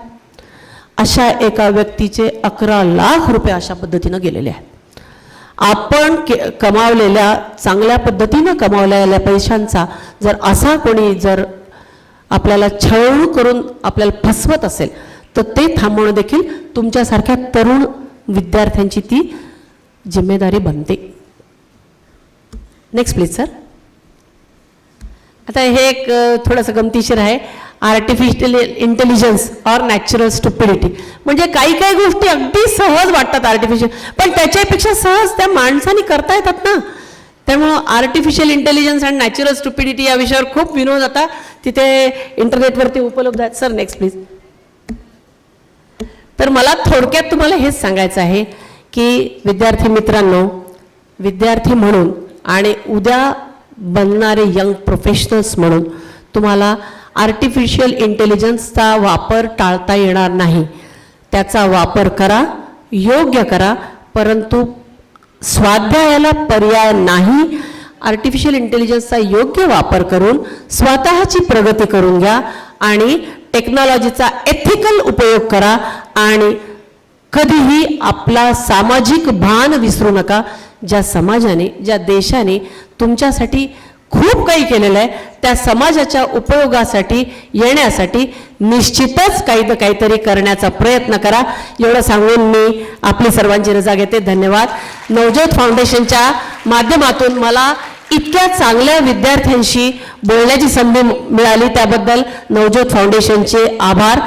अशा एका व्यक्तीचे 11 लाख रुपये अशा पद्धतीनं गेलेले आहेत. आपण कमावलेल्या, चांगल्या पद्धतीनं कमावलेल्या पैशांचा जर असा कोणी जर आपल्याला छळ करून आपल्याला फसवत असेल, तर ते थांबवणं देखील तुमच्यासारख्या तरुण विद्यार्थ्यांची ती जिम्मेदारी बनते. Next please sir. आता हे एक थोडंसं गमतीशीर आहे. Artificial intelligence or natural stupidity, म्हणजे काही काही गोष्टी अगदी सहज वाटतात आर्टिफिशियल, पण त्याच्यापेक्षा सहज त्या माणसाने करता येतात ना. त्यामुळं artificial intelligence and natural stupidity या विषयावर खूप विनोद आता तिथे इंटरनेटवरती उपलब्ध आहेत. Sir next please. तर मला थोडक्यात तुम्हाला हेच सांगायचं आहे की विद्यार्थी मित्रांनो, विद्यार्थी म्हणून आणि उद्या बनणारे यंग प्रोफेशनल्स म्हणून तुम्हाला आर्टिफिशियल इंटेलिजन्सचा वापर टाळता येणार नाही. त्याचा वापर करा, योग्य करा, परंतु स्वाध्यायाला पर्याय नाही. आर्टिफिशियल इंटेलिजन्सचा योग्य वापर करून स्वतःची प्रगती करून घ्या आणि टेक्नॉलॉजीचा एथिकल उपयोग करा आणि कधीही आपला सामाजिक भान विसरू नका. ज्या समाजाने, ज्या देशाने तुमच्यासाठी खूप काही केलेलं आहे, त्या समाजाच्या उपयोगासाठी येण्यासाठी निश्चितच काही ना काहीतरी करण्याचा प्रयत्न करा. एवढं सांगून मी आपली सर्वांची रजा घेते. धन्यवाद. नवज्योत फाउंडेशनच्या माध्यमातून मला इतक्या चांगल्या विद्यार्थ्यांशी बोलण्याची संधी मिळाली, त्याबद्दल नवज्योत फाउंडेशनचे आभार.